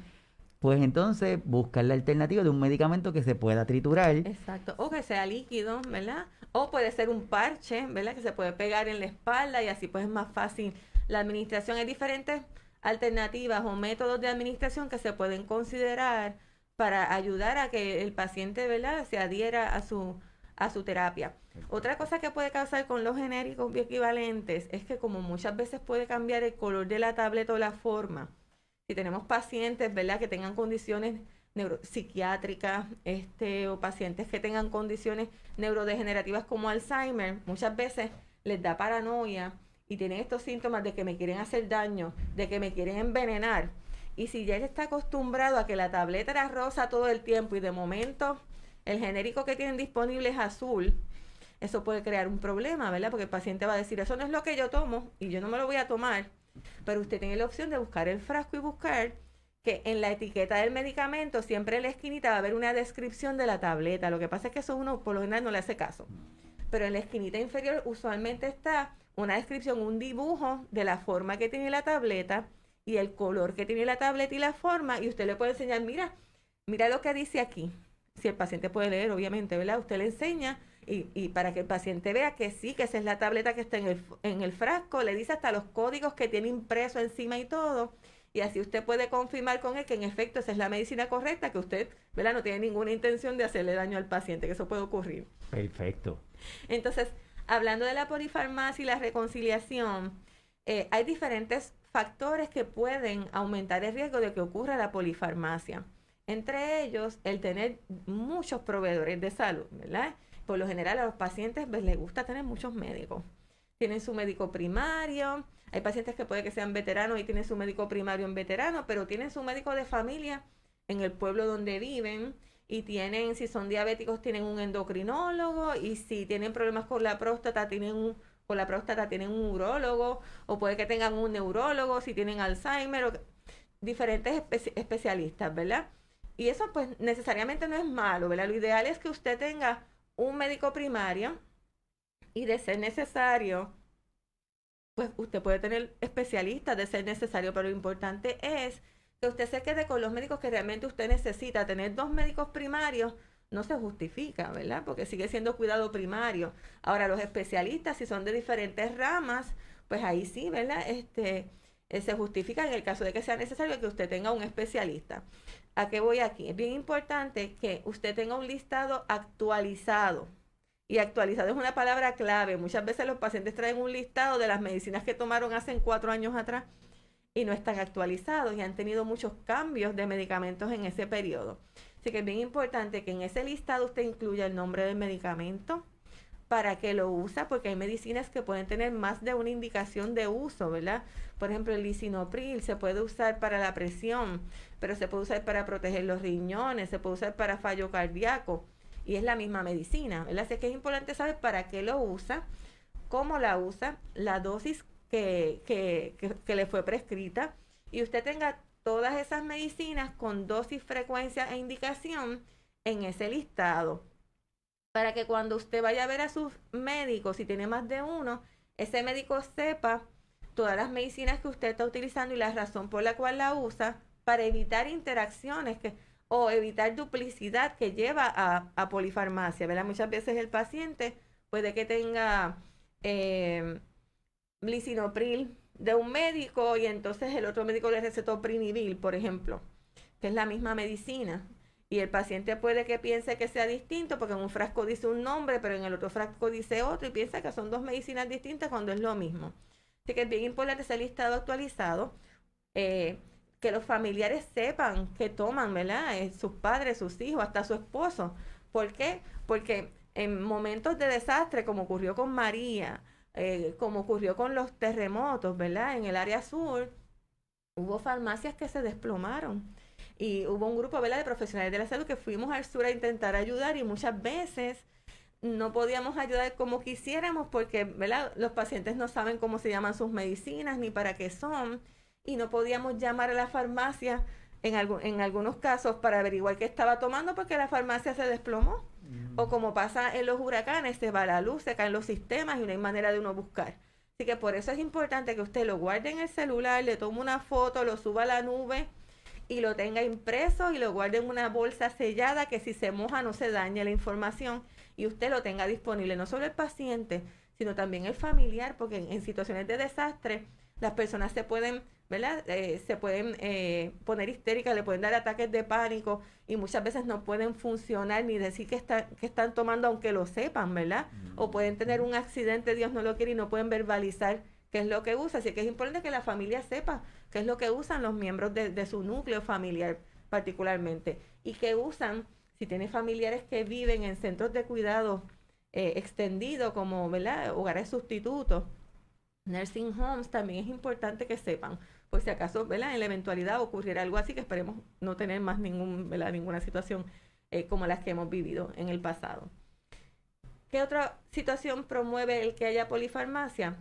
S1: pues entonces buscar la alternativa de un medicamento que se pueda triturar.
S2: Exacto, o que sea líquido, ¿verdad? O puede ser un parche, ¿verdad? Que se puede pegar en la espalda y así pues es más fácil la administración. Hay diferentes alternativas o métodos de administración que se pueden considerar para ayudar a que el paciente, ¿verdad?, se adhiera a su terapia. Otra cosa que puede causar con los genéricos bioequivalentes es que como muchas veces puede cambiar el color de la tableta o la forma. Si tenemos pacientes, ¿verdad?, que tengan condiciones neuropsiquiátricas, o pacientes que tengan condiciones neurodegenerativas como Alzheimer, muchas veces les da paranoia y tienen estos síntomas de que me quieren hacer daño, de que me quieren envenenar. Y si ya él está acostumbrado a que la tableta era rosa todo el tiempo y de momento el genérico que tienen disponible es azul, eso puede crear un problema, ¿verdad? Porque el paciente va a decir, eso no es lo que yo tomo y yo no me lo voy a tomar. Pero usted tiene la opción de buscar el frasco y buscar que en la etiqueta del medicamento siempre en la esquinita va a haber una descripción de la tableta. Lo que pasa es que eso uno por lo general no le hace caso. Pero en la esquinita inferior usualmente está una descripción, un dibujo de la forma que tiene la tableta y el color que tiene la tableta y la forma, y usted le puede enseñar, mira lo que dice aquí. Si el paciente puede leer, obviamente, ¿verdad? Usted le enseña y para que el paciente vea que sí, que esa es la tableta que está en el frasco, le dice hasta los códigos que tiene impreso encima y todo, y así usted puede confirmar con él que en efecto esa es la medicina correcta, que usted, ¿verdad?, no tiene ninguna intención de hacerle daño al paciente, que eso puede ocurrir.
S1: Perfecto.
S2: Entonces, hablando de la polifarmacia y la reconciliación, hay diferentes factores que pueden aumentar el riesgo de que ocurra la polifarmacia. Entre ellos, el tener muchos proveedores de salud, ¿verdad? Por lo general a los pacientes les gusta tener muchos médicos. Tienen su médico primario, hay pacientes que puede que sean veteranos y tienen su médico primario en veterano, pero tienen su médico de familia en el pueblo donde viven y tienen, si son diabéticos, tienen un endocrinólogo y si tienen problemas con la próstata, tienen un urólogo, o puede que tengan un neurólogo si tienen Alzheimer, o diferentes especialistas, ¿verdad? Y eso pues necesariamente no es malo, ¿verdad? Lo ideal es que usted tenga un médico primario y de ser necesario, pues usted puede tener especialistas de ser necesario, pero lo importante es que usted se quede con los médicos que realmente usted necesita. Tener 2 médicos primarios no se justifica, ¿verdad? Porque sigue siendo cuidado primario. Ahora, los especialistas, si son de diferentes ramas, pues ahí sí, ¿verdad? Se justifica en el caso de que sea necesario que usted tenga un especialista. ¿A qué voy aquí? Es bien importante que usted tenga un listado actualizado. Y actualizado es una palabra clave. Muchas veces los pacientes traen un listado de las medicinas que tomaron hace 4 años atrás y no están actualizados y han tenido muchos cambios de medicamentos en ese periodo. Así que es bien importante que en ese listado usted incluya el nombre del medicamento, para qué lo usa, porque hay medicinas que pueden tener más de una indicación de uso, ¿verdad? Por ejemplo, el lisinopril se puede usar para la presión, pero se puede usar para proteger los riñones, se puede usar para fallo cardíaco, y es la misma medicina, ¿verdad? Así que es importante saber para qué lo usa, cómo la usa, la dosis que le fue prescrita, y usted tenga todas esas medicinas con dosis, frecuencia e indicación en ese listado. para que cuando usted vaya a ver a sus médicos, si tiene más de uno, ese médico sepa todas las medicinas que usted está utilizando y la razón por la cual la usa para evitar interacciones o evitar duplicidad que lleva a polifarmacia, ¿verdad? Muchas veces el paciente puede que tenga lisinopril de un médico y entonces el otro médico le recetó Prinibil, por ejemplo, que es la misma medicina. Y el paciente puede que piense que sea distinto porque en un frasco dice un nombre, pero en el otro frasco dice otro y piensa que son dos medicinas distintas cuando es lo mismo. Así que es bien importante ese listado actualizado, que los familiares sepan que toman, ¿verdad? Sus padres, sus hijos, hasta su esposo. ¿Por qué? Porque en momentos de desastre, como ocurrió con María, como ocurrió con los terremotos, ¿verdad? En el área sur, hubo farmacias que se desplomaron y hubo un grupo, ¿verdad?, de profesionales de la salud que fuimos al sur a intentar ayudar y muchas veces no podíamos ayudar como quisiéramos porque, ¿verdad?, los pacientes no saben cómo se llaman sus medicinas ni para qué son y no podíamos llamar a la farmacia en algunos casos para averiguar qué estaba tomando porque la farmacia se desplomó. O como pasa en los huracanes, se va la luz, se caen los sistemas y no hay manera de uno buscar. Así que por eso es importante que usted lo guarde en el celular, le tome una foto, lo suba a la nube y lo tenga impreso y lo guarde en una bolsa sellada que si se moja no se dañe la información y usted lo tenga disponible, no solo el paciente, sino también el familiar, porque en situaciones de desastre las personas se pueden, ¿verdad? Se pueden poner histéricas, le pueden dar ataques de pánico y muchas veces no pueden funcionar ni decir que están tomando aunque lo sepan, ¿verdad? O pueden tener un accidente, Dios no lo quiere, y no pueden verbalizar qué es lo que usa. Así que es importante que la familia sepa qué es lo que usan los miembros de su núcleo familiar particularmente y que usan, si tiene familiares que viven en centros de cuidado extendido como, ¿verdad?, hogares sustitutos, nursing homes, también es importante que sepan, por si acaso, ¿verdad?, en la eventualidad ocurriera algo así, que esperemos no tener más ninguna situación como las que hemos vivido en el pasado. ¿Qué otra situación promueve el que haya polifarmacia?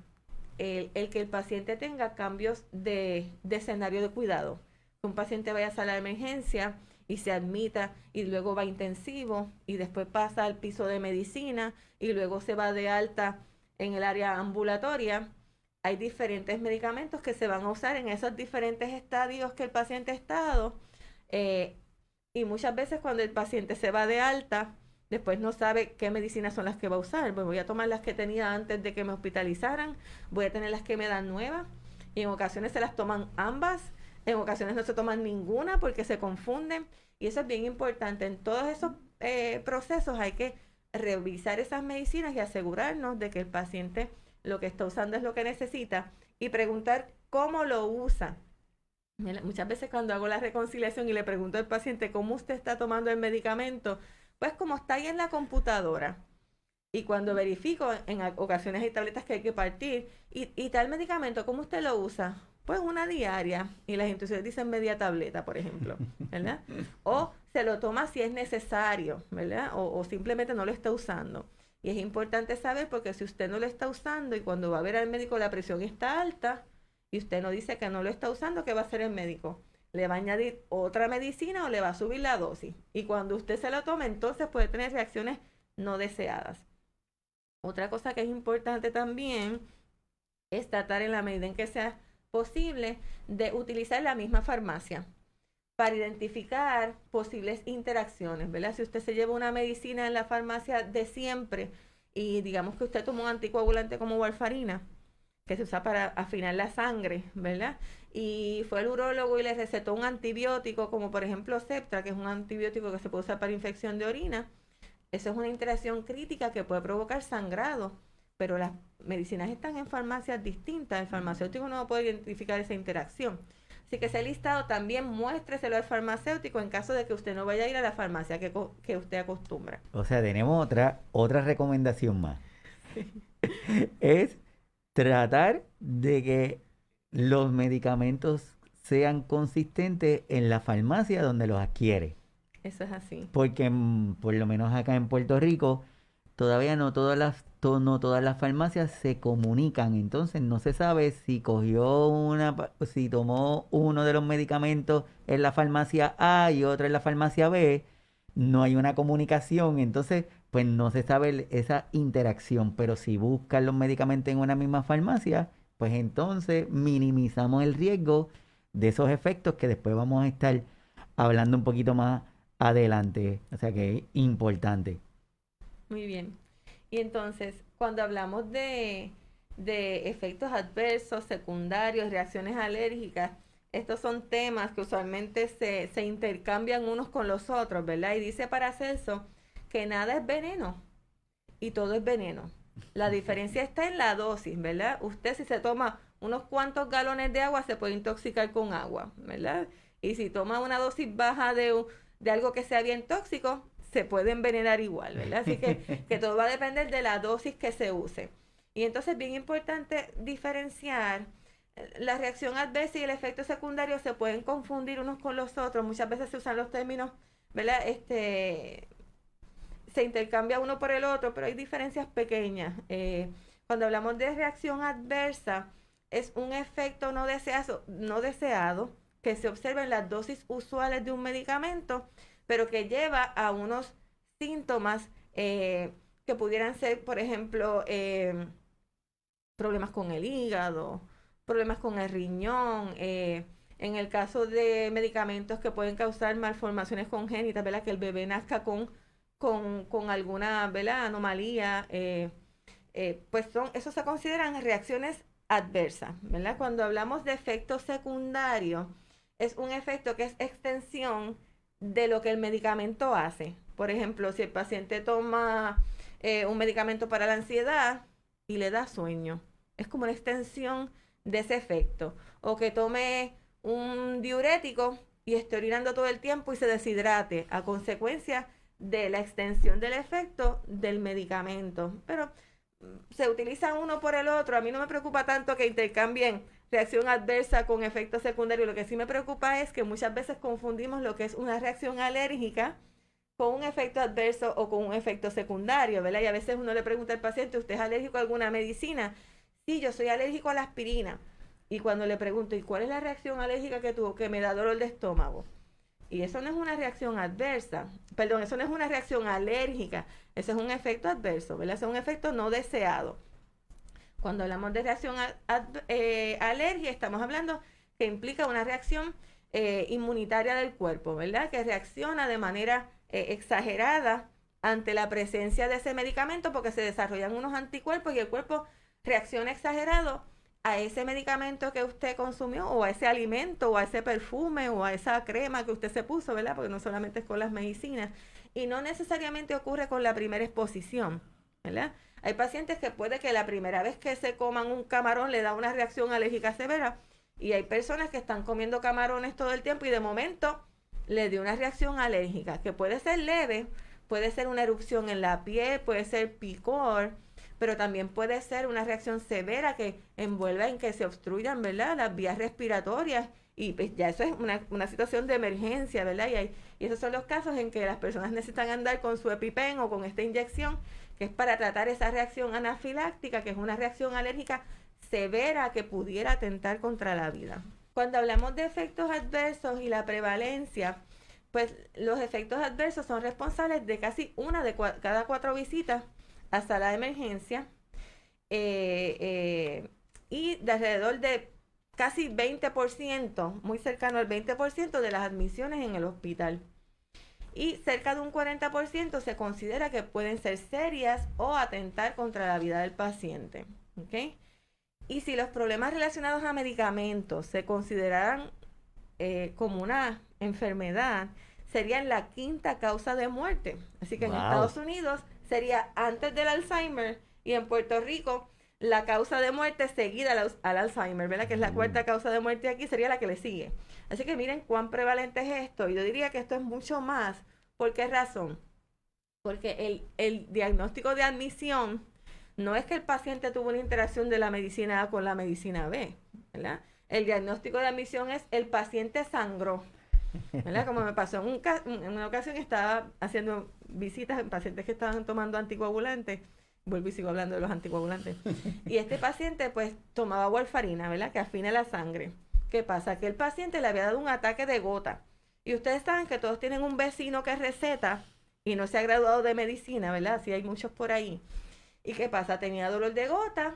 S2: El que el paciente tenga cambios de escenario de cuidado. Un paciente vaya a sala de emergencia y se admita y luego va a intensivo y después pasa al piso de medicina y luego se va de alta en el área ambulatoria. Hay diferentes medicamentos que se van a usar en esos diferentes estadios que el paciente ha estado y muchas veces cuando el paciente se va de alta, después no sabe qué medicinas son las que va a usar. Pues voy a tomar las que tenía antes de que me hospitalizaran, voy a tener las que me dan nuevas y en ocasiones se las toman ambas, en ocasiones no se toman ninguna porque se confunden y eso es bien importante. En todos esos procesos hay que revisar esas medicinas y asegurarnos de que el paciente lo que está usando es lo que necesita y preguntar cómo lo usa. Muchas veces cuando hago la reconciliación y le pregunto al paciente cómo usted está tomando el medicamento, pues como está ahí en la computadora y cuando verifico, en ocasiones hay tabletas que hay que partir y tal medicamento, ¿cómo usted lo usa? Pues una diaria y las instituciones dicen media tableta, por ejemplo, ¿verdad? O se lo toma si es necesario, ¿verdad? O simplemente no lo está usando. Y es importante saber porque si usted no lo está usando y cuando va a ver al médico la presión está alta y usted no dice que no lo está usando, ¿qué va a hacer el médico? Le va a añadir otra medicina o le va a subir la dosis. Y cuando usted se lo toma, entonces puede tener reacciones no deseadas. Otra cosa que es importante también es tratar en la medida en que sea posible de utilizar la misma farmacia para identificar posibles interacciones, ¿verdad? Si usted se lleva una medicina en la farmacia de siempre y digamos que usted toma un anticoagulante como warfarina, que se usa para afinar la sangre, ¿verdad? Y fue el urólogo y le recetó un antibiótico, como por ejemplo Septra, que es un antibiótico que se puede usar para infección de orina. Eso es una interacción crítica que puede provocar sangrado, pero las medicinas están en farmacias distintas. El farmacéutico no puede identificar esa interacción. Así que ese listado también muéstreselo al farmacéutico en caso de que usted no vaya a ir a la farmacia que usted acostumbra.
S1: O sea, tenemos otra recomendación más. Es tratar de que los medicamentos sean consistentes en la farmacia donde los adquiere.
S2: Eso es así.
S1: Porque por lo menos acá en Puerto Rico todavía no todas las farmacias se comunican, entonces no se sabe si si tomó uno de los medicamentos en la farmacia A y otro en la farmacia B, no hay una comunicación, entonces pues no se sabe esa interacción, pero si buscan los medicamentos en una misma farmacia, pues entonces minimizamos el riesgo de esos efectos que después vamos a estar hablando un poquito más adelante, o sea que es importante.
S2: Muy bien. Y entonces, cuando hablamos de efectos adversos, secundarios, reacciones alérgicas, estos son temas que usualmente se intercambian unos con los otros, ¿verdad? Y dice Paracelso que nada es veneno y todo es veneno. La diferencia está en la dosis, ¿verdad? Usted si se toma unos cuantos galones de agua se puede intoxicar con agua, ¿verdad? Y si toma una dosis baja de algo que sea bien tóxico, se puede envenenar igual, ¿verdad? Así que todo va a depender de la dosis que se use. Y entonces bien importante diferenciar la reacción adversa y el efecto secundario se pueden confundir unos con los otros. Muchas veces se usan los términos, ¿verdad? Se intercambia uno por el otro, pero hay diferencias pequeñas. Cuando hablamos de reacción adversa, es un efecto no deseado que se observa en las dosis usuales de un medicamento, pero que lleva a unos síntomas que pudieran ser, por ejemplo, problemas con el hígado, problemas con el riñón, en el caso de medicamentos que pueden causar malformaciones congénitas, ¿verdad? Que el bebé nazca con alguna, ¿verdad? Anomalía, pues eso se consideran reacciones adversas, ¿verdad? Cuando hablamos de efecto secundario, es un efecto que es extensión de lo que el medicamento hace. Por ejemplo, si el paciente toma un medicamento para la ansiedad y le da sueño, es como una extensión de ese efecto. O que tome un diurético y esté orinando todo el tiempo y se deshidrate a consecuencia de la extensión del efecto del medicamento. Pero se utilizan uno por el otro. A mí no me preocupa tanto que intercambien reacción adversa con efecto secundario. Lo que sí me preocupa es que muchas veces confundimos lo que es una reacción alérgica con un efecto adverso o con un efecto secundario, ¿verdad? Y a veces uno le pregunta al paciente, ¿usted es alérgico a alguna medicina? Sí, yo soy alérgico a la aspirina. Y cuando le pregunto, ¿y cuál es la reacción alérgica que tuvo? Que me da dolor de estómago. Y eso no es una reacción adversa, perdón, eso no es una reacción alérgica, eso es un efecto adverso, ¿verdad? Eso es un efecto no deseado. Cuando hablamos de reacción alergia, estamos hablando que implica una reacción inmunitaria del cuerpo, ¿verdad? Que reacciona de manera exagerada ante la presencia de ese medicamento porque se desarrollan unos anticuerpos y el cuerpo reacciona exagerado a ese medicamento que usted consumió o a ese alimento o a ese perfume o a esa crema que usted se puso, ¿verdad? Porque no solamente es con las medicinas y no necesariamente ocurre con la primera exposición, ¿verdad? Hay pacientes que puede que la primera vez que se coman un camarón le da una reacción alérgica severa y hay personas que están comiendo camarones todo el tiempo y de momento le dio una reacción alérgica que puede ser leve, puede ser una erupción en la piel, puede ser picor, pero también puede ser una reacción severa que envuelva en que se obstruyan, ¿verdad?, las vías respiratorias y pues ya eso es una situación de emergencia, ¿verdad? Y esos son los casos en que las personas necesitan andar con su EpiPen o con esta inyección que es para tratar esa reacción anafiláctica, que es una reacción alérgica severa que pudiera atentar contra la vida. Cuando hablamos de efectos adversos y la prevalencia, pues los efectos adversos son responsables de casi una de cada 4 visitas a sala de emergencia y de alrededor de casi 20%, muy cercano al 20% de las admisiones en el hospital. Y cerca de un 40% se considera que pueden ser serias o atentar contra la vida del paciente. ¿Okay? Y si los problemas relacionados a medicamentos se consideraran como una enfermedad, serían la 5ª causa de muerte. Así que en Estados Unidos sería antes del Alzheimer y en Puerto Rico la causa de muerte seguida al Alzheimer, ¿verdad? Que es la 4ª causa de muerte aquí, sería la que le sigue. Así que miren cuán prevalente es esto. Yo diría que esto es mucho más. ¿Por qué razón? Porque el diagnóstico de admisión no es que el paciente tuvo una interacción de la medicina A con la medicina B, ¿verdad? El diagnóstico de admisión es el paciente sangró, ¿verdad? Como me pasó en una ocasión, estaba haciendo visitas en pacientes que estaban tomando anticoagulantes. Vuelvo y sigo hablando de los anticoagulantes. Y este paciente pues tomaba warfarina, ¿verdad? Que afina la sangre. ¿Qué pasa? Que el paciente le había dado un ataque de gota Y ustedes saben que todos tienen un vecino que receta y no se ha graduado de medicina, ¿verdad? Sí, hay muchos por ahí. ¿Y qué pasa? Tenía dolor de gota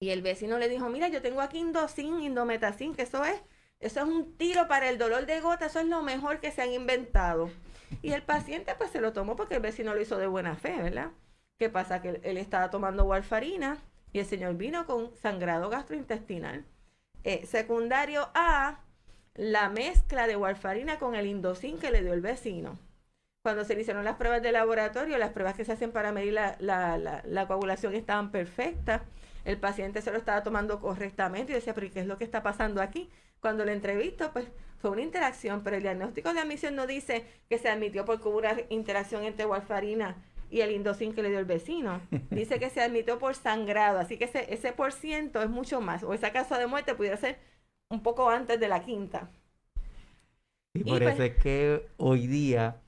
S2: y el vecino le dijo, mira, yo tengo aquí Indocin, Indometacin, que eso es un tiro para el dolor de gota, eso es lo mejor que se han inventado. Y el paciente pues se lo tomó porque el vecino lo hizo de buena fe, ¿verdad? ¿Qué pasa? Que él estaba tomando warfarina y el señor vino con sangrado gastrointestinal. Secundario a la mezcla de warfarina con el Indocin que le dio el vecino. Cuando se le hicieron las pruebas de laboratorio, las pruebas que se hacen para medir la coagulación estaban perfectas. El paciente se lo estaba tomando correctamente y decía, pero ¿qué es lo que está pasando aquí? Cuando le entrevisto, pues fue una interacción, pero el diagnóstico de admisión no dice que se admitió porque hubo una interacción entre warfarina y el Indocin que le dio el vecino. Dice que se admitió por sangrado, así que ese por ciento es mucho más. O esa causa de muerte pudiera ser un poco antes de la quinta.
S1: Y por eso es que hoy día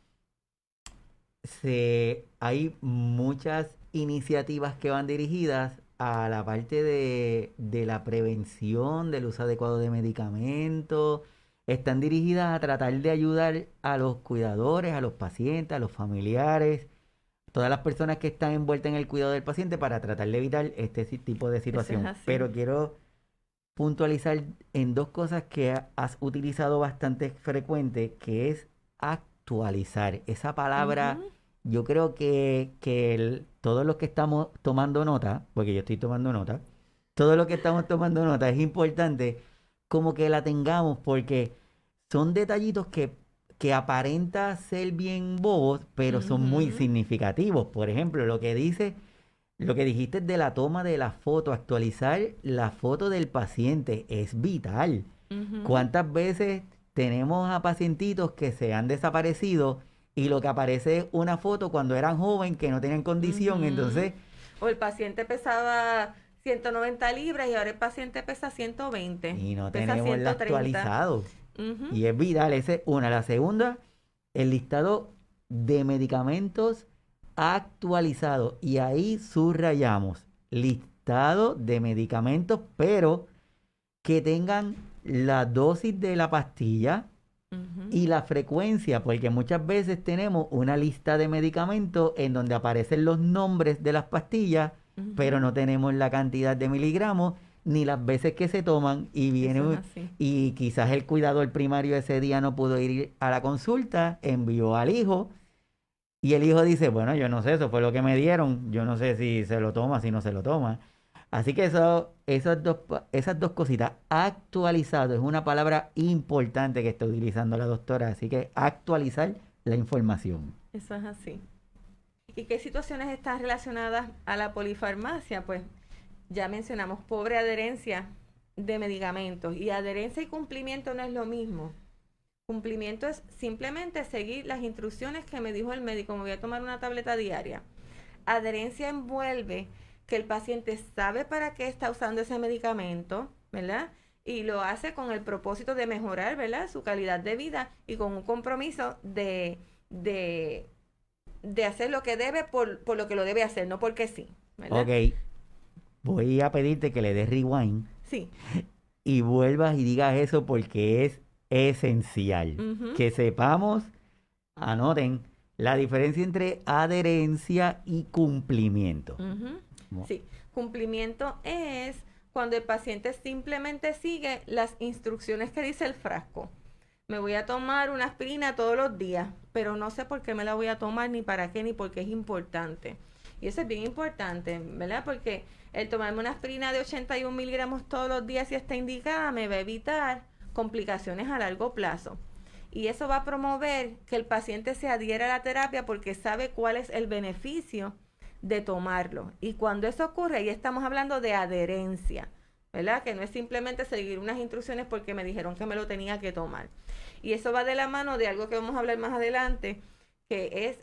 S1: hay muchas iniciativas que van dirigidas a la parte de la prevención, del uso adecuado de medicamentos. Están dirigidas a tratar de ayudar a los cuidadores, a los pacientes, a los familiares, todas las personas que están envueltas en el cuidado del paciente para tratar de evitar este tipo de situación. Pero quiero puntualizar en dos cosas que has utilizado bastante frecuente, que es actualizar. Esa palabra, yo creo que todos los que estamos tomando nota, porque yo estoy tomando nota, todos los que estamos tomando nota, es importante como que la tengamos, porque son detallitos que aparenta ser bien bobos, pero son muy significativos. Por ejemplo, lo que dijiste de la toma de la foto, actualizar la foto del paciente es vital. ¿Cuántas veces tenemos a pacientitos que se han desaparecido y lo que aparece es una foto cuando eran jóvenes que no tenían condición? Entonces,
S2: o el paciente pesaba 190 libras y ahora el paciente pesa 120.
S1: Y no
S2: pesa
S1: tenemos el
S2: 130.
S1: actualizado. Y es vital. Esa es una. La segunda, el listado de medicamentos actualizado. Y ahí subrayamos listado de medicamentos, pero que tengan la dosis de la pastilla y la frecuencia, porque muchas veces tenemos una lista de medicamentos en donde aparecen los nombres de las pastillas, pero no tenemos la cantidad de miligramos ni las veces que se toman y viene y quizás el cuidador primario ese día no pudo ir a la consulta, envió al hijo y el hijo dice, bueno, yo no sé, eso fue lo que me dieron, yo no sé si se lo toma, si no se lo toma. Así que esas dos cositas, actualizado, es una palabra importante que está utilizando la doctora, así que actualizar la información.
S2: Eso es así. ¿Y qué situaciones están relacionadas a la polifarmacia? Pues ya mencionamos pobre adherencia de medicamentos, y adherencia y cumplimiento no es lo mismo. Cumplimiento es simplemente seguir las instrucciones que me dijo el médico, me voy a tomar una tableta diaria. Adherencia envuelve que el paciente sabe para qué está usando ese medicamento, ¿verdad? Y lo hace con el propósito de mejorar, ¿verdad?, su calidad de vida y con un compromiso de hacer lo que debe por lo que lo debe hacer, no porque sí, ¿verdad?
S1: Ok, voy a pedirte que le des rewind.
S2: Sí.
S1: Y vuelvas y digas eso porque es esencial. Que sepamos, anoten, la diferencia entre adherencia y cumplimiento.
S2: Sí, cumplimiento es cuando el paciente simplemente sigue las instrucciones que dice el frasco. Me voy a tomar una aspirina todos los días, pero no sé por qué me la voy a tomar, ni para qué, ni por qué es importante. Y eso es bien importante, ¿verdad? Porque el tomarme una aspirina de 81 miligramos todos los días, si está indicada, me va a evitar complicaciones a largo plazo. Y eso va a promover que el paciente se adhiera a la terapia porque sabe cuál es el beneficio de tomarlo. Y cuando eso ocurre, ahí estamos hablando de adherencia, ¿verdad? Que no es simplemente seguir unas instrucciones porque me dijeron que me lo tenía que tomar. Y eso va de la mano de algo que vamos a hablar más adelante, que es,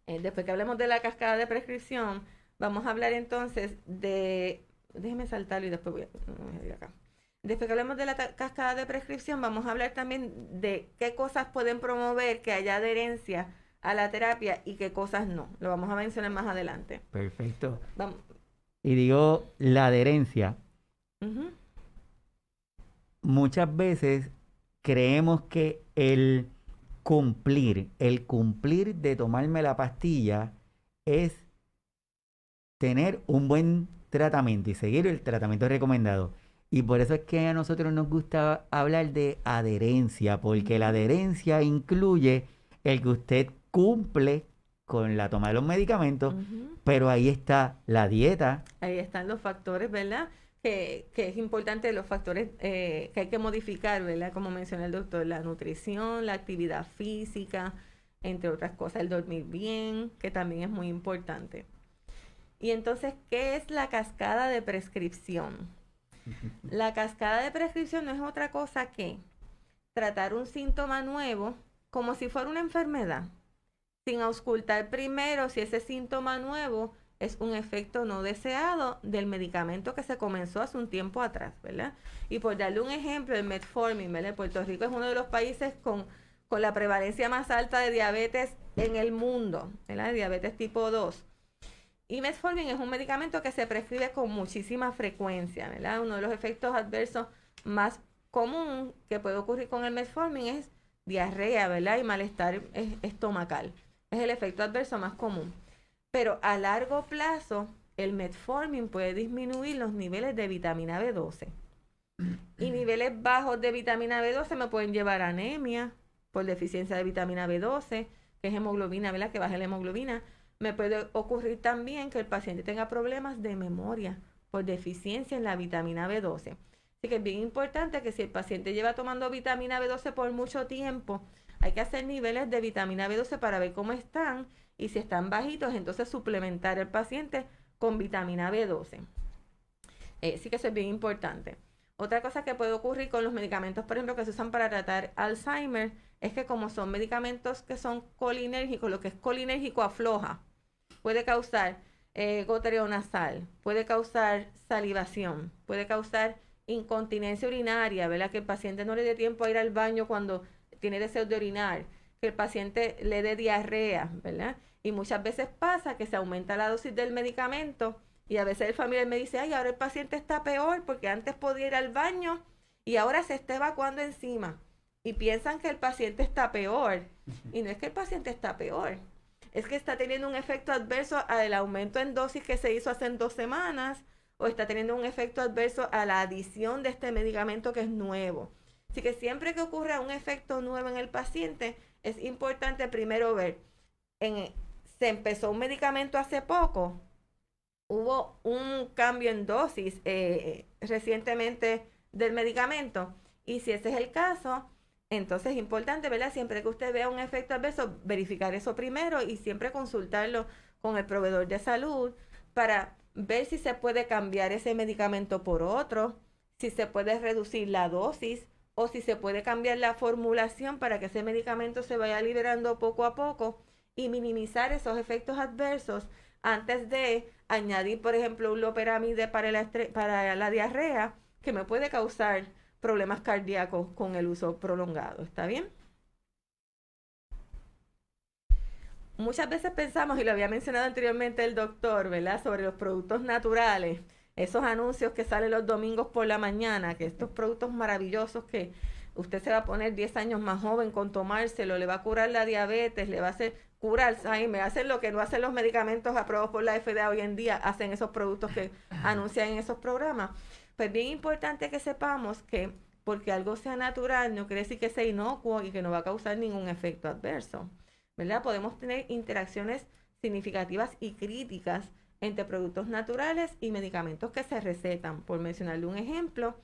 S2: después que hablemos de la cascada de prescripción, vamos a hablar entonces de, déjeme saltarlo y después voy a ir acá. Después que hablemos de la cascada de prescripción, vamos a hablar también de qué cosas pueden promover que haya adherencia a la terapia y qué cosas no. Lo vamos a mencionar más adelante.
S1: Perfecto.
S2: Vamos.
S1: Y digo, la adherencia. Muchas veces creemos que el cumplir de tomarme la pastilla es tener un buen tratamiento y seguir el tratamiento recomendado. Y por eso es que a nosotros nos gusta hablar de adherencia, porque la adherencia incluye el que usted cumple con la toma de los medicamentos, pero ahí está la dieta.
S2: Ahí están los factores, ¿verdad? Que es importante, los factores que hay que modificar, ¿verdad? Como menciona el doctor, la nutrición, la actividad física, entre otras cosas, el dormir bien, que también es muy importante. Y entonces, ¿qué es la cascada de prescripción? La cascada de prescripción no es otra cosa que tratar un síntoma nuevo como si fuera una enfermedad, sin auscultar primero si ese síntoma nuevo es un efecto no deseado del medicamento que se comenzó hace un tiempo atrás, ¿verdad? Y por darle un ejemplo, el metformin, ¿verdad? Puerto Rico es uno de los países con la prevalencia más alta de diabetes en el mundo, ¿verdad? Diabetes tipo 2. Y metformin es un medicamento que se prescribe con muchísima frecuencia, ¿verdad? Uno de los efectos adversos más común que puede ocurrir con el metformin es diarrea, ¿verdad? Y malestar estomacal. Es el efecto adverso más común. Pero a largo plazo, el metformin puede disminuir los niveles de vitamina B12. Y niveles bajos de vitamina B12 me pueden llevar a anemia por deficiencia de vitamina B12, que es hemoglobina, ¿verdad? Que baja la hemoglobina. Me puede ocurrir también que el paciente tenga problemas de memoria por deficiencia en la vitamina B12. Así que es bien importante que si el paciente lleva tomando vitamina B12 por mucho tiempo, hay que hacer niveles de vitamina B12 para ver cómo están y si están bajitos, entonces suplementar al paciente con vitamina B12. Sí que eso es bien importante. Otra cosa que puede ocurrir con los medicamentos, por ejemplo, que se usan para tratar Alzheimer, es que como son medicamentos que son colinérgicos, lo que es colinérgico afloja. Puede causar goteo nasal, puede causar salivación, puede causar incontinencia urinaria, ¿verdad? Que el paciente no le dé tiempo a ir al baño cuando tiene deseo de orinar, que el paciente le dé diarrea, ¿verdad? Y muchas veces pasa que se aumenta la dosis del medicamento y a veces el familiar me dice, ay, ahora el paciente está peor porque antes podía ir al baño y ahora se está evacuando encima. Y piensan que el paciente está peor. Y no es que el paciente está peor. Es que está teniendo un efecto adverso al aumento en dosis que se hizo hace 2 semanas o está teniendo un efecto adverso a la adición de este medicamento que es nuevo. Así que siempre que ocurra un efecto nuevo en el paciente, es importante primero ver, se empezó un medicamento hace poco, hubo un cambio en dosis recientemente del medicamento y si ese es el caso, entonces es importante, ¿verdad? Siempre que usted vea un efecto adverso, verificar eso primero y siempre consultarlo con el proveedor de salud para ver si se puede cambiar ese medicamento por otro, si se puede reducir la dosis o si se puede cambiar la formulación para que ese medicamento se vaya liberando poco a poco y minimizar esos efectos adversos antes de añadir, por ejemplo, un loperamide para la diarrea que me puede causar problemas cardíacos con el uso prolongado. ¿Está bien? Muchas veces pensamos, y lo había mencionado anteriormente el doctor, ¿verdad? Sobre los productos naturales, esos anuncios que salen los domingos por la mañana, que estos productos maravillosos que usted se va a poner 10 años más joven con tomárselo, le va a curar la diabetes, le va a hacer curar Alzheimer, hacen lo que no hacen los medicamentos aprobados por la FDA hoy en día, hacen esos productos que anuncian en esos programas. Pues bien importante que sepamos que porque algo sea natural no quiere decir que sea inocuo y que no va a causar ningún efecto adverso, ¿verdad? Podemos tener interacciones significativas y críticas entre productos naturales y medicamentos que se recetan. Por mencionarle un ejemplo,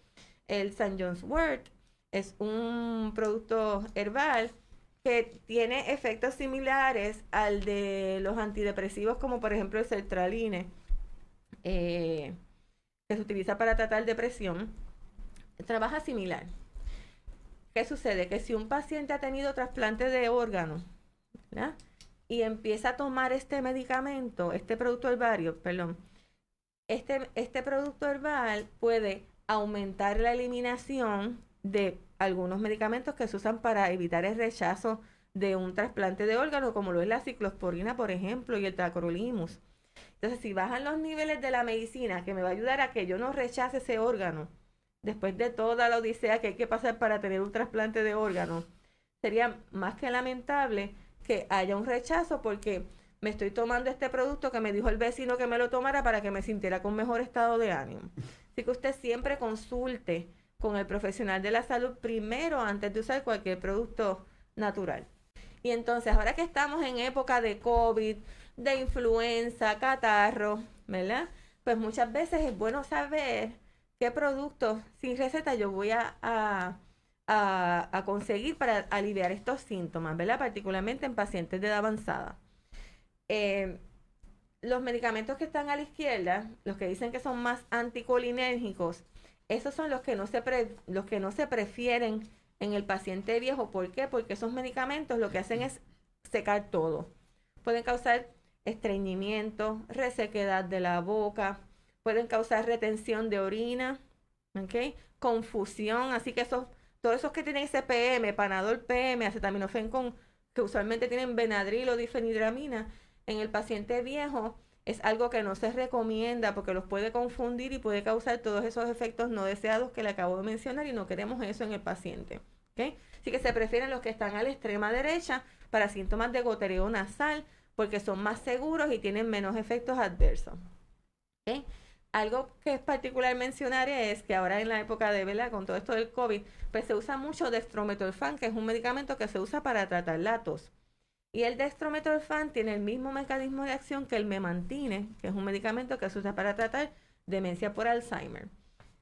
S2: el St. John's Wort es un producto herbal que tiene efectos similares al de los antidepresivos como por ejemplo el sertraline, que se utiliza para tratar depresión. Trabaja similar. ¿Qué sucede? Que si un paciente ha tenido trasplante de órganos, ¿verdad? Y empieza a tomar este medicamento, este producto herbario, perdón, este producto herbal puede aumentar la eliminación de algunos medicamentos que se usan para evitar el rechazo de un trasplante de órgano, como lo es la ciclosporina, por ejemplo, y el tacrolimus. Entonces, si bajan los niveles de la medicina, que me va a ayudar a que yo no rechace ese órgano, después de toda la odisea que hay que pasar para tener un trasplante de órgano, sería más que lamentable que haya un rechazo porque me estoy tomando este producto que me dijo el vecino que me lo tomara para que me sintiera con mejor estado de ánimo. Así que usted siempre consulte con el profesional de la salud primero antes de usar cualquier producto natural. Y entonces, ahora que estamos en época de COVID, de influenza, catarro, ¿verdad? Pues muchas veces es bueno saber qué productos sin receta yo voy a conseguir para aliviar estos síntomas, ¿verdad? Particularmente en pacientes de edad avanzada. Eh, los medicamentos que están a la izquierda, los que dicen que son más anticolinérgicos, esos son los que no se prefieren en el paciente viejo. ¿Por qué? Porque esos medicamentos lo que hacen es secar todo. Pueden causar estreñimiento, resequedad de la boca, pueden causar retención de orina, ¿ok? Confusión, así que todos esos que tienen ese PM, Panadol PM, acetaminofén que usualmente tienen Benadryl o difenhidramina, en el paciente viejo es algo que no se recomienda porque los puede confundir y puede causar todos esos efectos no deseados que le acabo de mencionar y no queremos eso en el paciente. ¿Okay? Así que se prefieren los que están a la extrema derecha para síntomas de goteo nasal porque son más seguros y tienen menos efectos adversos. ¿Okay? Algo que es particular mencionar es que ahora en la época de, ¿verdad? Con todo esto del COVID, pues se usa mucho dextrometorfan, que es un medicamento que se usa para tratar la tos. Y el dextrometorfan tiene el mismo mecanismo de acción que el memantine, que es un medicamento que se usa para tratar demencia por Alzheimer.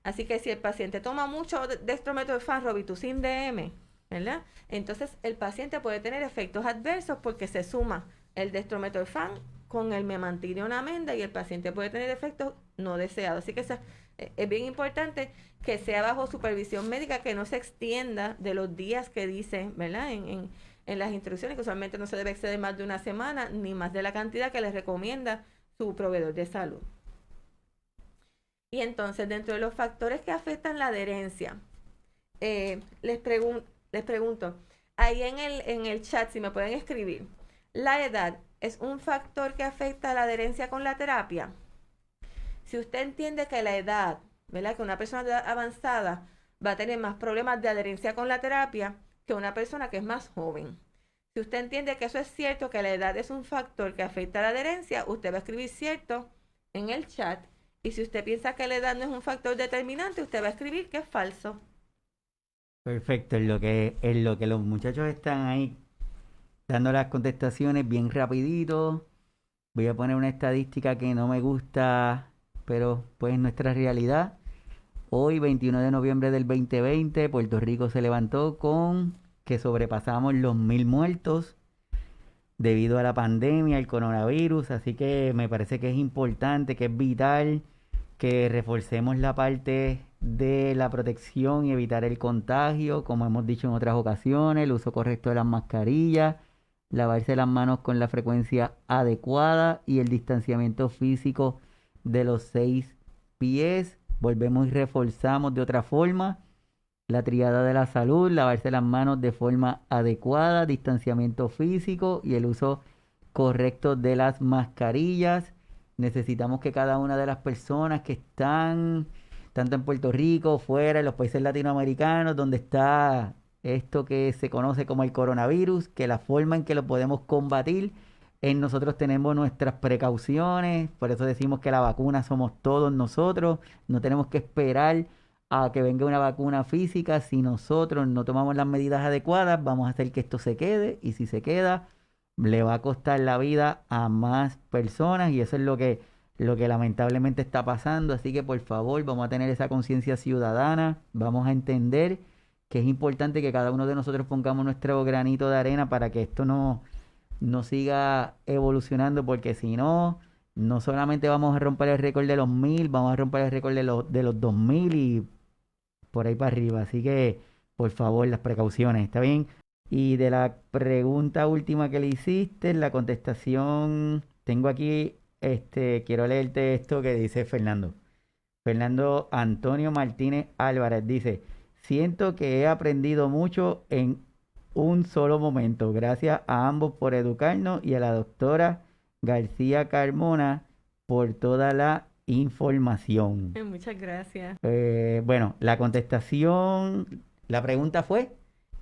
S2: Así que si el paciente toma mucho dextrometorfan, Robitussin DM, ¿verdad? Entonces el paciente puede tener efectos adversos porque se suma el dextrometorfan con el memantine o namenda y el paciente puede tener efectos no deseados. Así que es bien importante que sea bajo supervisión médica, que no se extienda de los días que dice, ¿verdad? En las instrucciones, que usualmente no se debe exceder más de una semana, ni más de la cantidad que les recomienda su proveedor de salud. Y entonces, dentro de los factores que afectan la adherencia, les pregunto, ahí en el chat, si me pueden escribir, ¿la edad es un factor que afecta la adherencia con la terapia? Si usted entiende que la edad, ¿verdad? Que una persona de edad avanzada va a tener más problemas de adherencia con la terapia que una persona que es más joven. Si usted entiende que eso es cierto, que la edad es un factor que afecta la adherencia, usted va a escribir cierto en el chat. Y si usted piensa que la edad no es un factor determinante, usted va a escribir que es falso.
S1: Perfecto, en lo que los muchachos están ahí dando las contestaciones bien rapidito, voy a poner una estadística que no me gusta, pero pues nuestra realidad. Hoy, 21 de noviembre del 2020, Puerto Rico se levantó con que sobrepasamos los 1,000 muertos debido a la pandemia, el coronavirus, así que me parece que es importante, que es vital que reforcemos la parte de la protección y evitar el contagio, como hemos dicho en otras ocasiones, el uso correcto de las mascarillas, lavarse las manos con la frecuencia adecuada y el distanciamiento físico de los 6 pies. Volvemos y reforzamos de otra forma la triada de la salud, lavarse las manos de forma adecuada, distanciamiento físico y el uso correcto de las mascarillas. Necesitamos que cada una de las personas que están, tanto en Puerto Rico, fuera, en los países latinoamericanos, donde está esto que se conoce como el coronavirus, que la forma en que lo podemos combatir, en nosotros tenemos nuestras precauciones, por eso decimos que la vacuna somos todos nosotros, no tenemos que esperar a que venga una vacuna física. Si nosotros no tomamos las medidas adecuadas, vamos a hacer que esto se quede y si se queda, le va a costar la vida a más personas y eso es lo que lamentablemente está pasando. Así que por favor, vamos a tener esa conciencia ciudadana, vamos a entender que es importante que cada uno de nosotros pongamos nuestro granito de arena para que esto no siga evolucionando, porque si no, no solamente vamos a romper el récord de los 1,000, vamos a romper el récord de los 2,000 y por ahí para arriba. Así que, por favor, las precauciones, ¿está bien? Y de la pregunta última que le hiciste, la contestación, tengo aquí, quiero leerte esto que dice Fernando. Fernando Antonio Martínez Álvarez dice, siento que he aprendido mucho en un solo momento. Gracias a ambos por educarnos y a la doctora García Carmona por toda la información.
S2: Muchas gracias.
S1: Bueno, la contestación, la pregunta fue,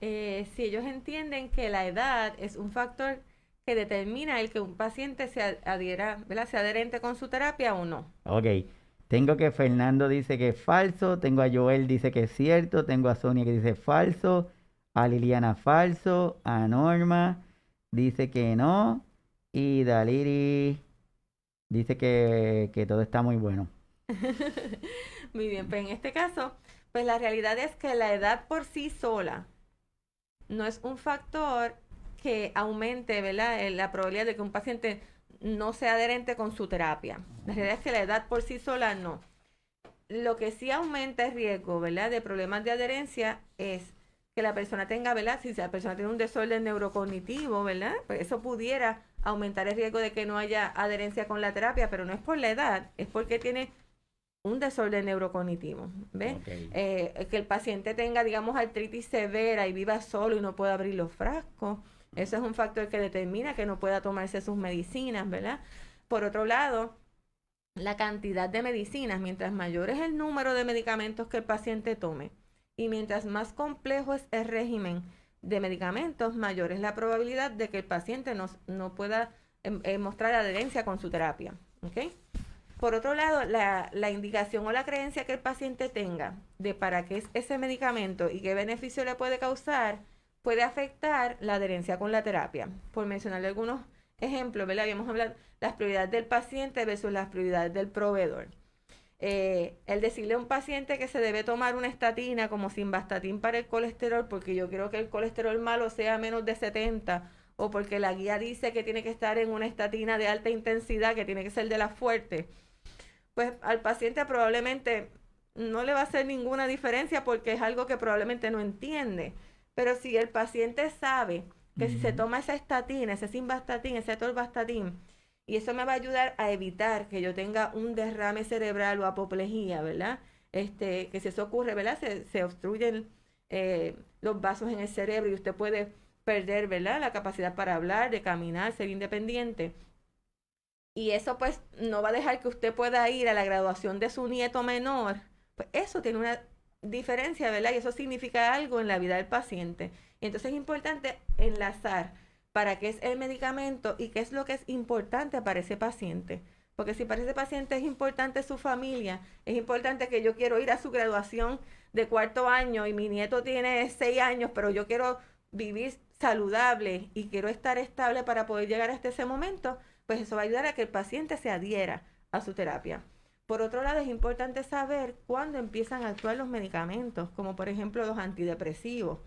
S2: Si ellos entienden que la edad es un factor que determina el que un paciente se adhiera, ¿verdad? Sea adherente con su terapia o no.
S1: ok, tengo que Fernando dice que es falso, tengo a Joel dice que es cierto, tengo a Sonia que dice falso, a Liliana falso, a Norma dice que no, y Daliri dice que todo está muy bueno.
S2: Muy bien, pues en este caso, pues la realidad es que la edad por sí sola no es un factor que aumente, ¿verdad? La probabilidad de que un paciente no sea adherente con su terapia. La realidad es que la edad por sí sola no. Lo que sí aumenta el riesgo, ¿verdad? De problemas de adherencia es que la persona tenga, ¿verdad? Si la persona tiene un desorden neurocognitivo, ¿verdad? Pues eso pudiera aumentar el riesgo de que no haya adherencia con la terapia, pero no es por la edad, es porque tiene un desorden neurocognitivo, ¿ves?
S1: Ok.
S2: Que el paciente tenga, digamos, artritis severa y viva solo y no pueda abrir los frascos, eso es un factor que determina que no pueda tomarse sus medicinas, ¿verdad? Por otro lado, la cantidad de medicinas, mientras mayor es el número de medicamentos que el paciente tome y mientras más complejo es el régimen de medicamentos, mayor es la probabilidad de que el paciente no pueda mostrar adherencia con su terapia, ¿ok? Por otro lado, la indicación o la creencia que el paciente tenga de para qué es ese medicamento y qué beneficio le puede causar, puede afectar la adherencia con la terapia. Por mencionarle algunos ejemplos, ¿verdad? Habíamos hablado las prioridades del paciente versus las prioridades del proveedor. El decirle a un paciente que se debe tomar una estatina como simvastatin para el colesterol porque yo quiero que el colesterol malo sea menos de 70 o porque la guía dice que tiene que estar en una estatina de alta intensidad, que tiene que ser de las fuertes, pues al paciente probablemente no le va a hacer ninguna diferencia porque es algo que probablemente no entiende. Pero si el paciente sabe que si se toma esa estatina, ese simvastatin, ese atorvastatin, y eso me va a ayudar a evitar que yo tenga un derrame cerebral o apoplejía, ¿verdad? Que si eso ocurre, ¿verdad? Se obstruyen los vasos en el cerebro y usted puede perder, ¿verdad? La capacidad para hablar, de caminar, ser independiente. Y eso pues no va a dejar que usted pueda ir a la graduación de su nieto menor. Pues eso tiene una diferencia, ¿verdad? Y eso significa algo en la vida del paciente. Y entonces es importante enlazar para qué es el medicamento y qué es lo que es importante para ese paciente. Porque si para ese paciente es importante su familia, es importante que yo quiero ir a su graduación de 4º año y mi nieto tiene 6 años, pero yo quiero vivir saludable y quiero estar estable para poder llegar hasta ese momento, pues eso va a ayudar a que el paciente se adhiera a su terapia. Por otro lado, es importante saber cuándo empiezan a actuar los medicamentos, como por ejemplo los antidepresivos,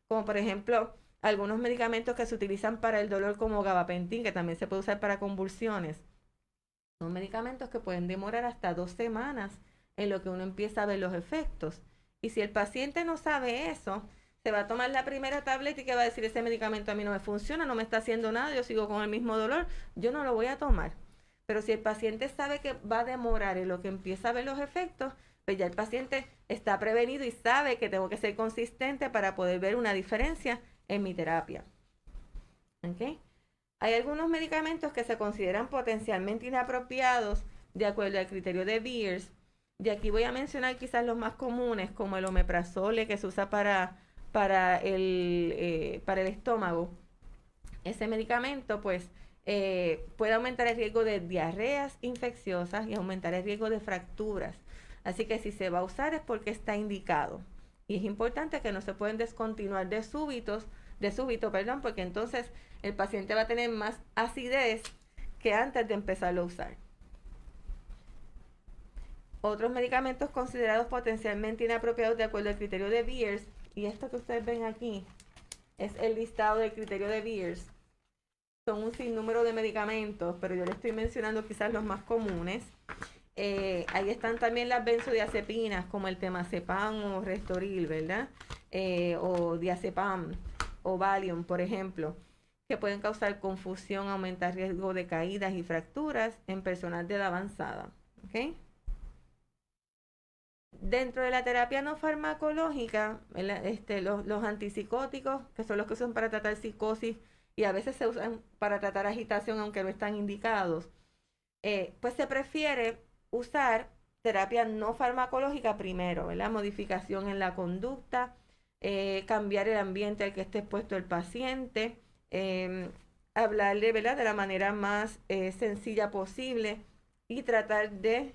S2: como por ejemplo algunos medicamentos que se utilizan para el dolor como gabapentin, que también se puede usar para convulsiones. Son medicamentos que pueden demorar hasta 2 semanas en lo que uno empieza a ver los efectos. Y si el paciente no sabe eso, se va a tomar la primera tableta y que va a decir, ese medicamento a mí no me funciona, no me está haciendo nada, yo sigo con el mismo dolor, yo no lo voy a tomar. Pero si el paciente sabe que va a demorar en lo que empieza a ver los efectos, pues ya el paciente está prevenido y sabe que tengo que ser consistente para poder ver una diferencia en mi terapia. ¿Okay? Hay algunos medicamentos que se consideran potencialmente inapropiados de acuerdo al criterio de Beers. De aquí voy a mencionar quizás los más comunes, como el omeprazole, que se usa para el estómago. Ese medicamento pues puede aumentar el riesgo de diarreas infecciosas y aumentar el riesgo de fracturas. Así que si se va a usar es porque está indicado. Y es importante que no se pueden descontinuar de súbito, porque entonces el paciente va a tener más acidez que antes de empezarlo a usar. Otros medicamentos considerados potencialmente inapropiados de acuerdo al criterio de Beers, y esto que ustedes ven aquí es el listado del criterio de Beers. Son un sinnúmero de medicamentos, pero yo les estoy mencionando quizás los más comunes. Ahí están también las benzodiazepinas, como el temazepam o Restoril, ¿verdad? O diazepam o Valium, por ejemplo, que pueden causar confusión, aumentar riesgo de caídas y fracturas en personas de edad avanzada. ¿Okay? Dentro de la terapia no farmacológica, los antipsicóticos, que son los que se usan para tratar psicosis y a veces se usan para tratar agitación, aunque no están indicados, pues se prefiere usar terapia no farmacológica primero, ¿verdad? Modificación en la conducta, cambiar el ambiente al que esté expuesto el paciente, hablarle, ¿verdad?, de la manera más sencilla posible y tratar de,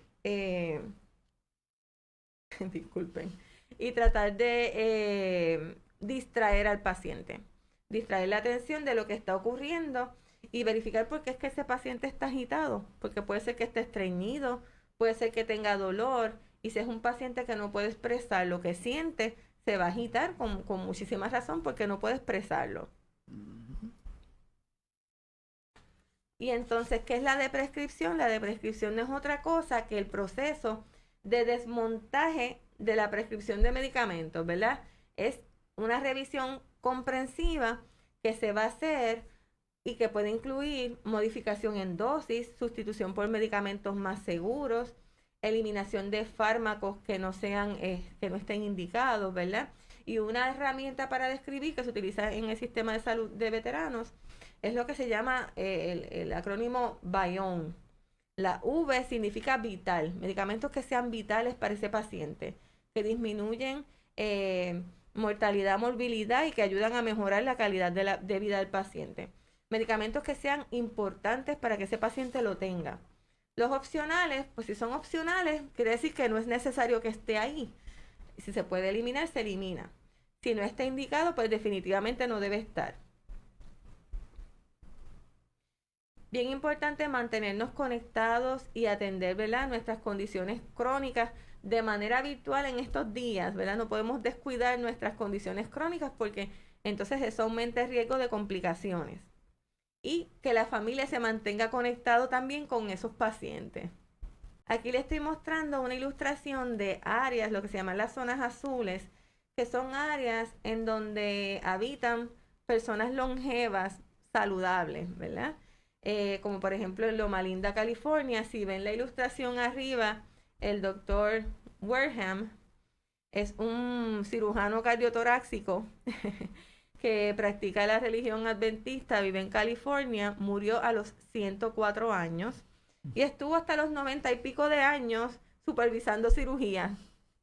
S2: disculpen, y tratar de distraer al paciente, distraer la atención de lo que está ocurriendo y verificar por qué es que ese paciente está agitado, porque puede ser que esté estreñido, puede ser que tenga dolor, y si es un paciente que no puede expresar lo que siente, se va a agitar con muchísima razón porque no puede expresarlo. Y entonces, ¿qué es la de prescripción? La de prescripción no es otra cosa que el proceso de desmontaje de la prescripción de medicamentos, ¿verdad? Es una revisión comprensiva que se va a hacer y que puede incluir modificación en dosis, sustitución por medicamentos más seguros, eliminación de fármacos que no sean, que no estén indicados, ¿verdad? Y una herramienta para describir que se utiliza en el sistema de salud de veteranos es lo que se llama el acrónimo BION. La V significa vital, medicamentos que sean vitales para ese paciente, que disminuyen mortalidad, morbilidad y que ayudan a mejorar la calidad de vida del paciente. Medicamentos que sean importantes para que ese paciente lo tenga. Los opcionales, pues si son opcionales, quiere decir que no es necesario que esté ahí. Si se puede eliminar, se elimina. Si no está indicado, pues definitivamente no debe estar. Bien importante mantenernos conectados y atender, ¿verdad?, nuestras condiciones crónicas de manera virtual en estos días, ¿verdad? No podemos descuidar nuestras condiciones crónicas porque entonces eso aumenta el riesgo de complicaciones. Y que la familia se mantenga conectado también con esos pacientes. Aquí les estoy mostrando una ilustración de áreas, lo que se llaman las zonas azules, que son áreas en donde habitan personas longevas, saludables, ¿verdad? Como por ejemplo en Loma Linda, California. Si ven la ilustración arriba, el doctor Wareham es un cirujano cardiotoráxico que practica la religión adventista, vive en California, murió a los 104 años y estuvo hasta los 90 y pico de años supervisando cirugía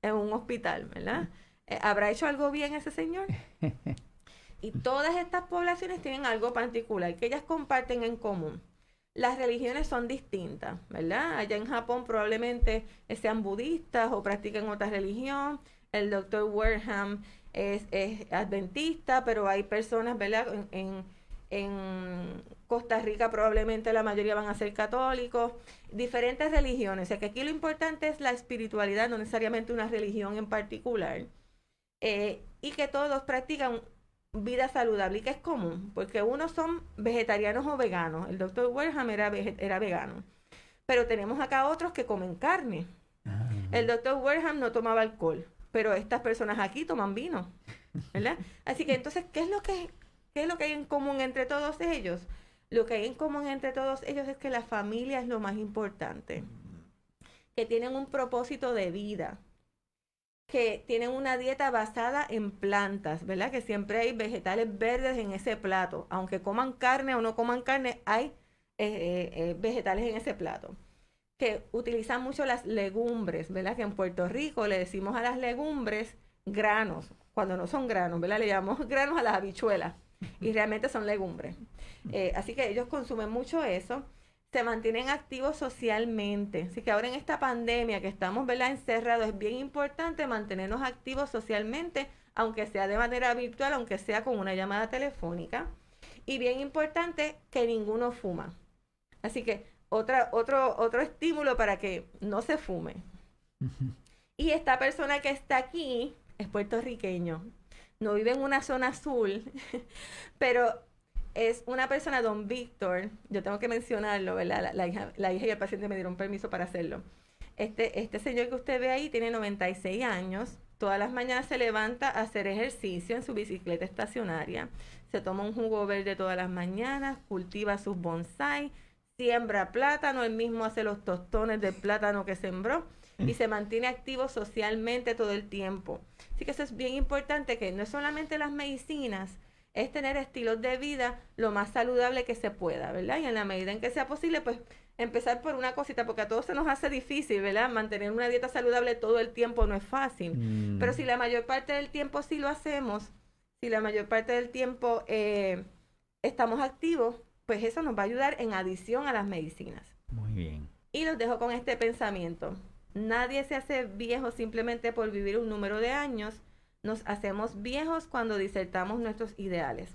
S2: en un hospital, ¿verdad? ¿Habrá hecho algo bien ese señor? Y todas estas poblaciones tienen algo particular que ellas comparten en común. Las religiones son distintas, ¿verdad? Allá en Japón probablemente sean budistas o practiquen otra religión. El doctor Wareham es adventista, pero hay personas, ¿verdad? En Costa Rica probablemente la mayoría van a ser católicos. Diferentes religiones. O sea que aquí lo importante es la espiritualidad, no necesariamente una religión en particular. Y que todos practican vida saludable y que es común, porque unos son vegetarianos o veganos. El doctor Wareham era vegano, pero tenemos acá otros que comen carne. El doctor Wareham no tomaba alcohol, pero estas personas aquí toman vino, ¿verdad? Así que entonces, ¿qué es lo que hay en común entre todos ellos? Lo que hay en común entre todos ellos es que la familia es lo más importante, que tienen un propósito de vida, que tienen una dieta basada en plantas, ¿verdad? Que siempre hay vegetales verdes en ese plato. Aunque coman carne o no coman carne, hay vegetales en ese plato. Que utilizan mucho las legumbres, ¿verdad? Que en Puerto Rico le decimos a las legumbres granos. Cuando no son granos, ¿verdad? Le llamamos granos a las habichuelas. Y realmente son legumbres. Así que ellos consumen mucho eso. Se mantienen activos socialmente. Así que ahora en esta pandemia que estamos, ¿verdad?, encerrados, es bien importante mantenernos activos socialmente, aunque sea de manera virtual, aunque sea con una llamada telefónica. Y bien importante que ninguno fuma. Así que otro estímulo para que no se fume. Y esta persona que está aquí es puertorriqueño. No vive en una zona azul, pero es una persona, don Víctor, yo tengo que mencionarlo, ¿verdad? La hija y el paciente me dieron permiso para hacerlo. Este señor que usted ve ahí tiene 96 años, todas las mañanas se levanta a hacer ejercicio en su bicicleta estacionaria, se toma un jugo verde todas las mañanas, cultiva sus bonsai, siembra plátano, él mismo hace los tostones del plátano que sembró y se mantiene activo socialmente todo el tiempo. Así que eso es bien importante, que no es solamente las medicinas, es tener estilos de vida lo más saludable que se pueda, ¿verdad? Y en la medida en que sea posible, pues empezar por una cosita, porque a todos se nos hace difícil, ¿verdad? Mantener una dieta saludable todo el tiempo no es fácil, pero si la mayor parte del tiempo sí lo hacemos, si la mayor parte del tiempo estamos activos, pues eso nos va a ayudar en adición a las medicinas.
S1: Muy bien.
S2: Y los dejo con este pensamiento. Nadie se hace viejo simplemente por vivir un número de años. Nos hacemos viejos cuando disertamos nuestros ideales.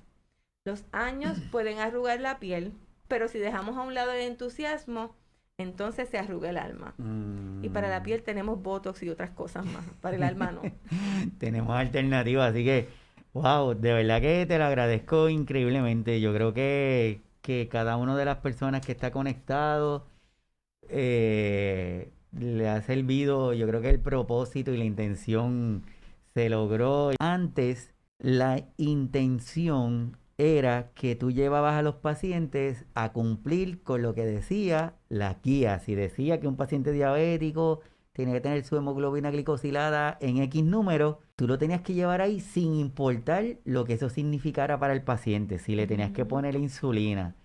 S2: Los años pueden arrugar la piel, pero si dejamos a un lado el entusiasmo, entonces se arruga el alma. Y para la piel tenemos botox y otras cosas más. Para el alma no.
S1: Tenemos alternativas, así que, wow, de verdad que te lo agradezco increíblemente. Yo creo que cada una de las personas que está conectado le ha servido, yo creo que el propósito y la intención se logró. Antes, la intención era que tú llevabas a los pacientes a cumplir con lo que decía las guías. Si decía que un paciente diabético tenía que tener su hemoglobina glicosilada en X número, tú lo tenías que llevar ahí sin importar lo que eso significara para el paciente, si le tenías que poner insulina,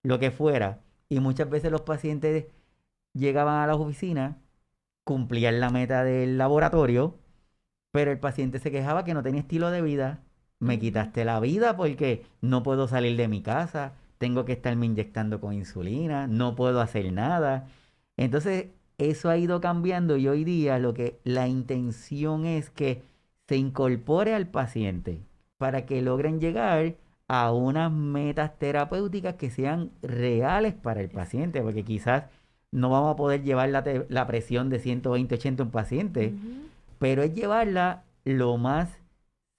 S1: lo que fuera. Y muchas veces los pacientes llegaban a las oficinas, cumplían la meta del laboratorio, pero el paciente se quejaba que no tenía estilo de vida. Me quitaste la vida porque no puedo salir de mi casa, tengo que estarme inyectando con insulina, no puedo hacer nada. Entonces, eso ha ido cambiando y hoy día la intención es que se incorpore al paciente para que logren llegar a unas metas terapéuticas que sean reales para el paciente, porque quizás no vamos a poder llevar la presión de 120/80 a un paciente, pero es llevarla lo más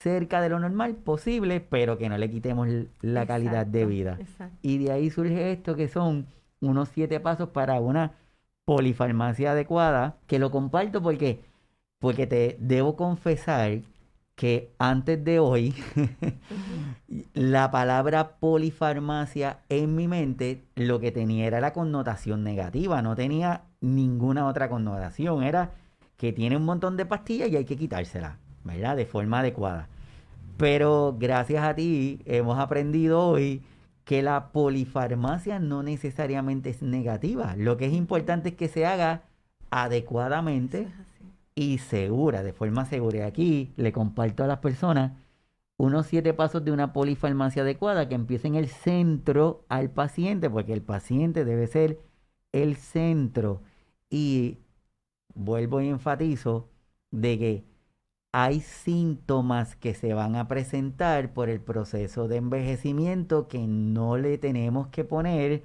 S1: cerca de lo normal posible, pero que no le quitemos la calidad de vida.
S2: Exacto.
S1: Y de ahí surge esto que son unos 7 pasos para una polifarmacia adecuada, que lo comparto porque te debo confesar que antes de hoy la palabra polifarmacia en mi mente lo que tenía era la connotación negativa, no tenía ninguna otra connotación, era que tiene un montón de pastillas y hay que quitárselas, ¿verdad? De forma adecuada. Pero gracias a ti hemos aprendido hoy que la polifarmacia no necesariamente es negativa. Lo que es importante es que se haga adecuadamente y segura, de forma segura. Y aquí le comparto a las personas unos 7 pasos de una polifarmacia adecuada que empiece en el centro al paciente, porque el paciente debe ser el centro. Y vuelvo y enfatizo de que hay síntomas que se van a presentar por el proceso de envejecimiento que no le tenemos que poner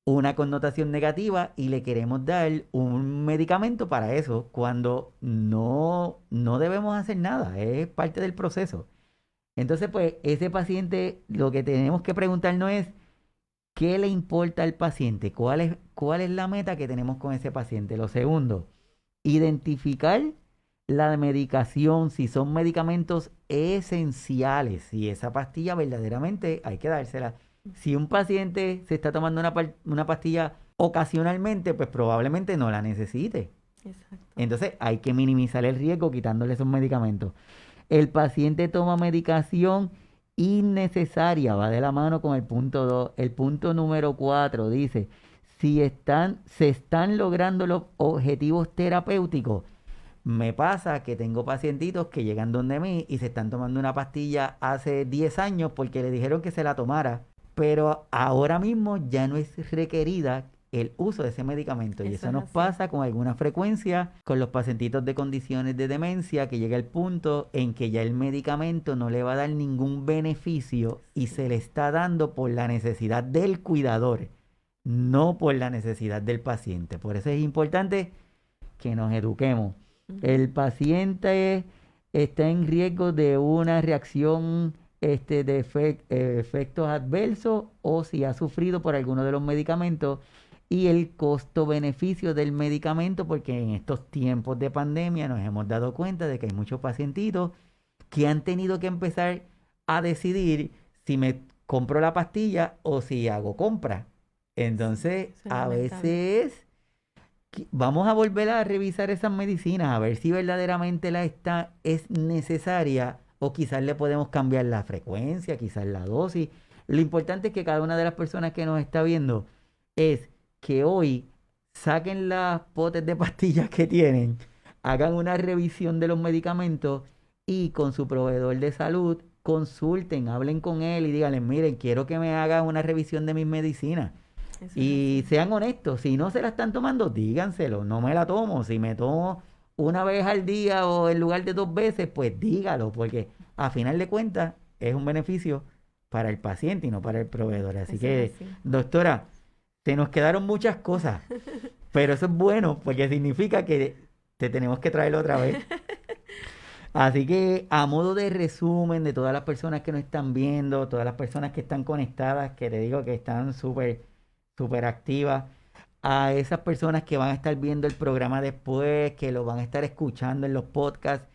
S1: una connotación negativa y le queremos dar un medicamento para eso cuando no debemos hacer nada, es parte del proceso. Entonces, pues, ese paciente, lo que tenemos que preguntarnos es, ¿qué le importa al paciente? ¿Cuál es la meta que tenemos con ese paciente? Lo segundo, identificar la medicación, si son medicamentos esenciales, si esa pastilla verdaderamente hay que dársela. Si un paciente se está tomando una pastilla ocasionalmente, pues probablemente no la necesite.
S2: Exacto.
S1: Entonces hay que minimizar el riesgo quitándole esos medicamentos. El paciente toma medicación innecesaria, va de la mano con el punto 2. El punto número 4 dice, se están logrando los objetivos terapéuticos. Me pasa que tengo pacientitos que llegan donde mí y se están tomando una pastilla hace 10 años porque le dijeron que se la tomara, pero ahora mismo ya no es requerida el uso de ese medicamento. Y eso nos pasa con alguna frecuencia con los pacientitos de condiciones de demencia, que llega el punto en que ya el medicamento no le va a dar ningún beneficio y se le está dando por la necesidad del cuidador, no por la necesidad del paciente. Por eso es importante que nos eduquemos. El paciente está en riesgo de una reacción de efectos adversos o si ha sufrido por alguno de los medicamentos y el costo-beneficio del medicamento, porque en estos tiempos de pandemia nos hemos dado cuenta de que hay muchos pacientitos que han tenido que empezar a decidir si me compro la pastilla o si hago compra. Entonces, a veces vamos a volver a revisar esas medicinas, a ver si verdaderamente es necesaria o quizás le podemos cambiar la frecuencia, quizás la dosis. Lo importante es que cada una de las personas que nos está viendo es que hoy saquen las potes de pastillas que tienen, hagan una revisión de los medicamentos y con su proveedor de salud consulten, hablen con él y díganle, miren, quiero que me hagan una revisión de mis medicinas.
S2: Eso es
S1: Y
S2: así.
S1: sean honestos, si no se la están tomando, díganselo, no me la tomo. Si me tomo una vez al día o en lugar de 2 veces, pues dígalo, porque a final de cuentas es un beneficio para el paciente y no para el proveedor. Así
S2: Eso es
S1: que,
S2: así.
S1: doctora, se nos quedaron muchas cosas, pero eso es bueno porque significa que te tenemos que traer otra vez. Así que a modo de resumen de todas las personas que nos están viendo, todas las personas que están conectadas, que te digo que están súper activas, a esas personas que van a estar viendo el programa después, que lo van a estar escuchando en los podcasts,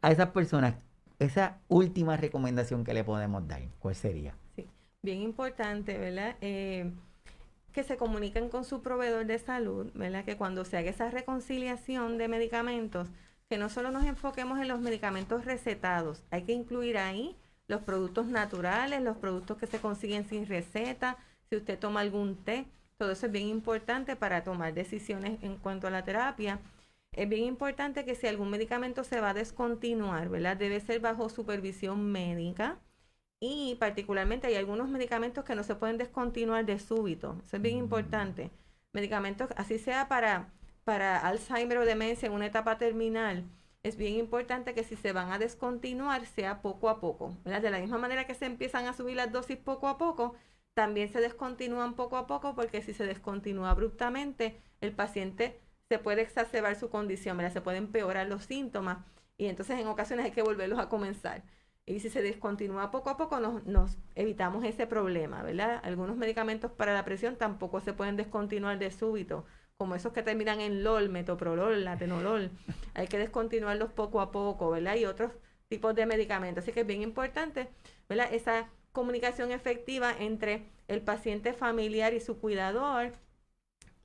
S1: a esas personas, esa última recomendación que le podemos dar, ¿cuál sería?
S2: Sí, bien importante, ¿verdad? Que se comuniquen con su proveedor de salud, ¿verdad? Que cuando se haga esa reconciliación de medicamentos, que no solo nos enfoquemos en los medicamentos recetados, hay que incluir ahí los productos naturales, los productos que se consiguen sin receta, si usted toma algún té, todo eso es bien importante para tomar decisiones en cuanto a la terapia. Es bien importante que si algún medicamento se va a descontinuar, ¿verdad? Debe ser bajo supervisión médica y particularmente hay algunos medicamentos que no se pueden descontinuar de súbito. Eso es bien importante. Medicamentos, así sea para Alzheimer o demencia en una etapa terminal, es bien importante que si se van a descontinuar sea poco a poco, ¿verdad? De la misma manera que se empiezan a subir las dosis poco a poco, también se descontinúan poco a poco porque si se descontinúa abruptamente, el paciente se puede exacerbar su condición, ¿verdad? Se pueden empeorar los síntomas y entonces en ocasiones hay que volverlos a comenzar. Y si se descontinúa poco a poco, nos evitamos ese problema, ¿verdad? Algunos medicamentos para la presión tampoco se pueden descontinuar de súbito, como esos que terminan en LOL, metoprolol, atenolol. Hay que descontinuarlos poco a poco, ¿verdad? Y otros tipos de medicamentos. Así que es bien importante, ¿verdad? Esa comunicación efectiva entre el paciente familiar y su cuidador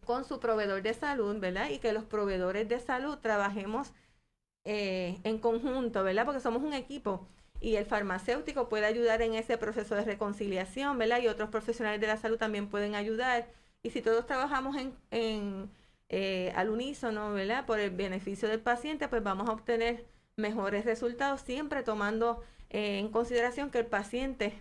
S2: con su proveedor de salud, ¿verdad? Y que los proveedores de salud trabajemos en conjunto, ¿verdad? Porque somos un equipo y el farmacéutico puede ayudar en ese proceso de reconciliación, ¿verdad? Y otros profesionales de la salud también pueden ayudar. Y si todos trabajamos al unísono, ¿verdad? Por el beneficio del paciente, pues vamos a obtener mejores resultados, siempre tomando en consideración que el paciente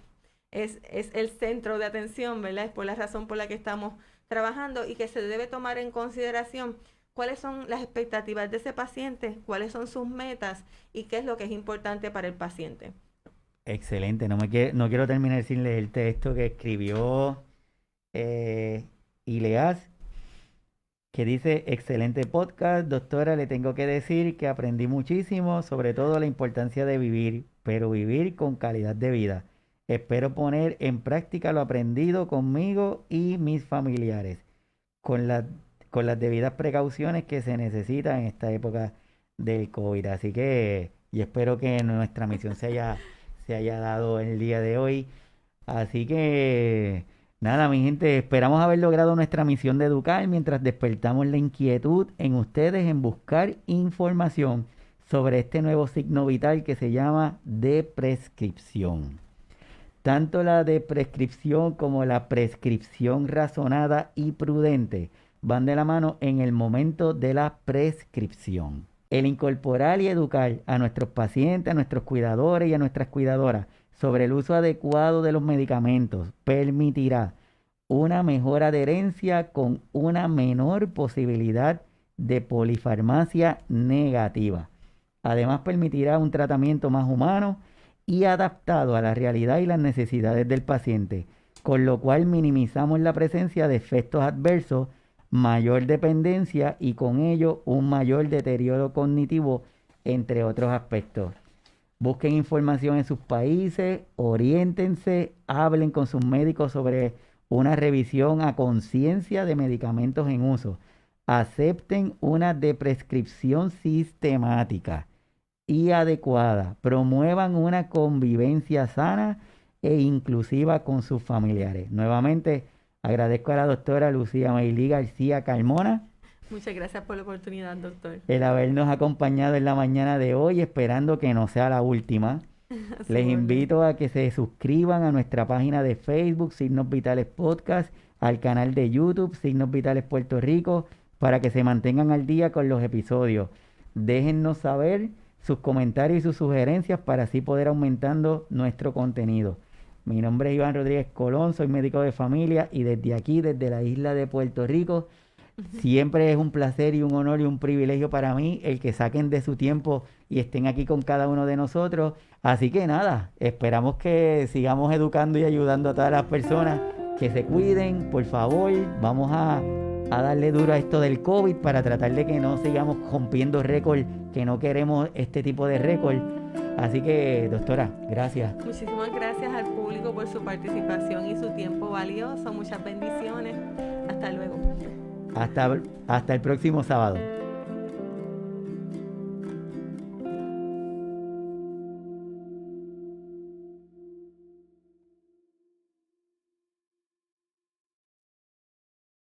S2: es el centro de atención, ¿verdad? Es por la razón por la que estamos trabajando y que se debe tomar en consideración cuáles son las expectativas de ese paciente, cuáles son sus metas y qué es lo que es importante para el paciente.
S1: Excelente, no quiero terminar sin leerte esto que escribió eh, Ileas, que dice, excelente podcast, doctora, le tengo que decir que aprendí muchísimo, sobre todo la importancia de vivir, pero vivir con calidad de vida. Espero poner en práctica lo aprendido conmigo y mis familiares, con las, con las debidas precauciones que se necesitan en esta época del COVID. Así que, y espero que nuestra misión se haya dado el día de hoy. Así que, nada, mi gente, esperamos haber logrado nuestra misión de educar mientras despertamos la inquietud en ustedes en buscar información sobre este nuevo signo vital que se llama deprescripción. Tanto la de prescripción como la prescripción razonada y prudente van de la mano en el momento de la prescripción. El incorporar y educar a nuestros pacientes, a nuestros cuidadores y a nuestras cuidadoras sobre el uso adecuado de los medicamentos permitirá una mejor adherencia con una menor posibilidad de polifarmacia negativa. Además, permitirá un tratamiento más humano y adaptado a la realidad y las necesidades del paciente, con lo cual minimizamos la presencia de efectos adversos, mayor dependencia y con ello un mayor deterioro cognitivo, entre otros aspectos. Busquen información en sus países, oriéntense, hablen con sus médicos sobre una revisión a conciencia de medicamentos en uso. Acepten una deprescripción sistemática y adecuada. Promuevan una convivencia sana e inclusiva con sus familiares. Nuevamente, agradezco a la doctora Lucía Maylí García Carmona
S2: Muchas gracias por la oportunidad, doctor.
S1: el habernos acompañado en la mañana de hoy, esperando que no sea la última. Les invito a que se suscriban a nuestra página de Facebook, Signos Vitales Podcast, al canal de YouTube, Signos Vitales Puerto Rico, para que se mantengan al día con los episodios. Déjennos saber sus comentarios y sus sugerencias para así poder aumentando nuestro contenido. Mi nombre es Iván Rodríguez Colón, soy médico de familia y desde aquí, desde la isla de Puerto Rico, siempre es un placer y un honor y un privilegio para mí el que saquen de su tiempo y estén aquí con cada uno de nosotros. Así que nada, esperamos que sigamos educando y ayudando a todas las personas, que se cuiden, por favor. Vamos a darle duro a esto del COVID para tratar de que no sigamos rompiendo récord, que no queremos este tipo de récord. Así que, doctora, gracias.
S2: Muchísimas gracias al público por su participación y su tiempo valioso. Muchas bendiciones. Hasta luego.
S1: Hasta el próximo sábado.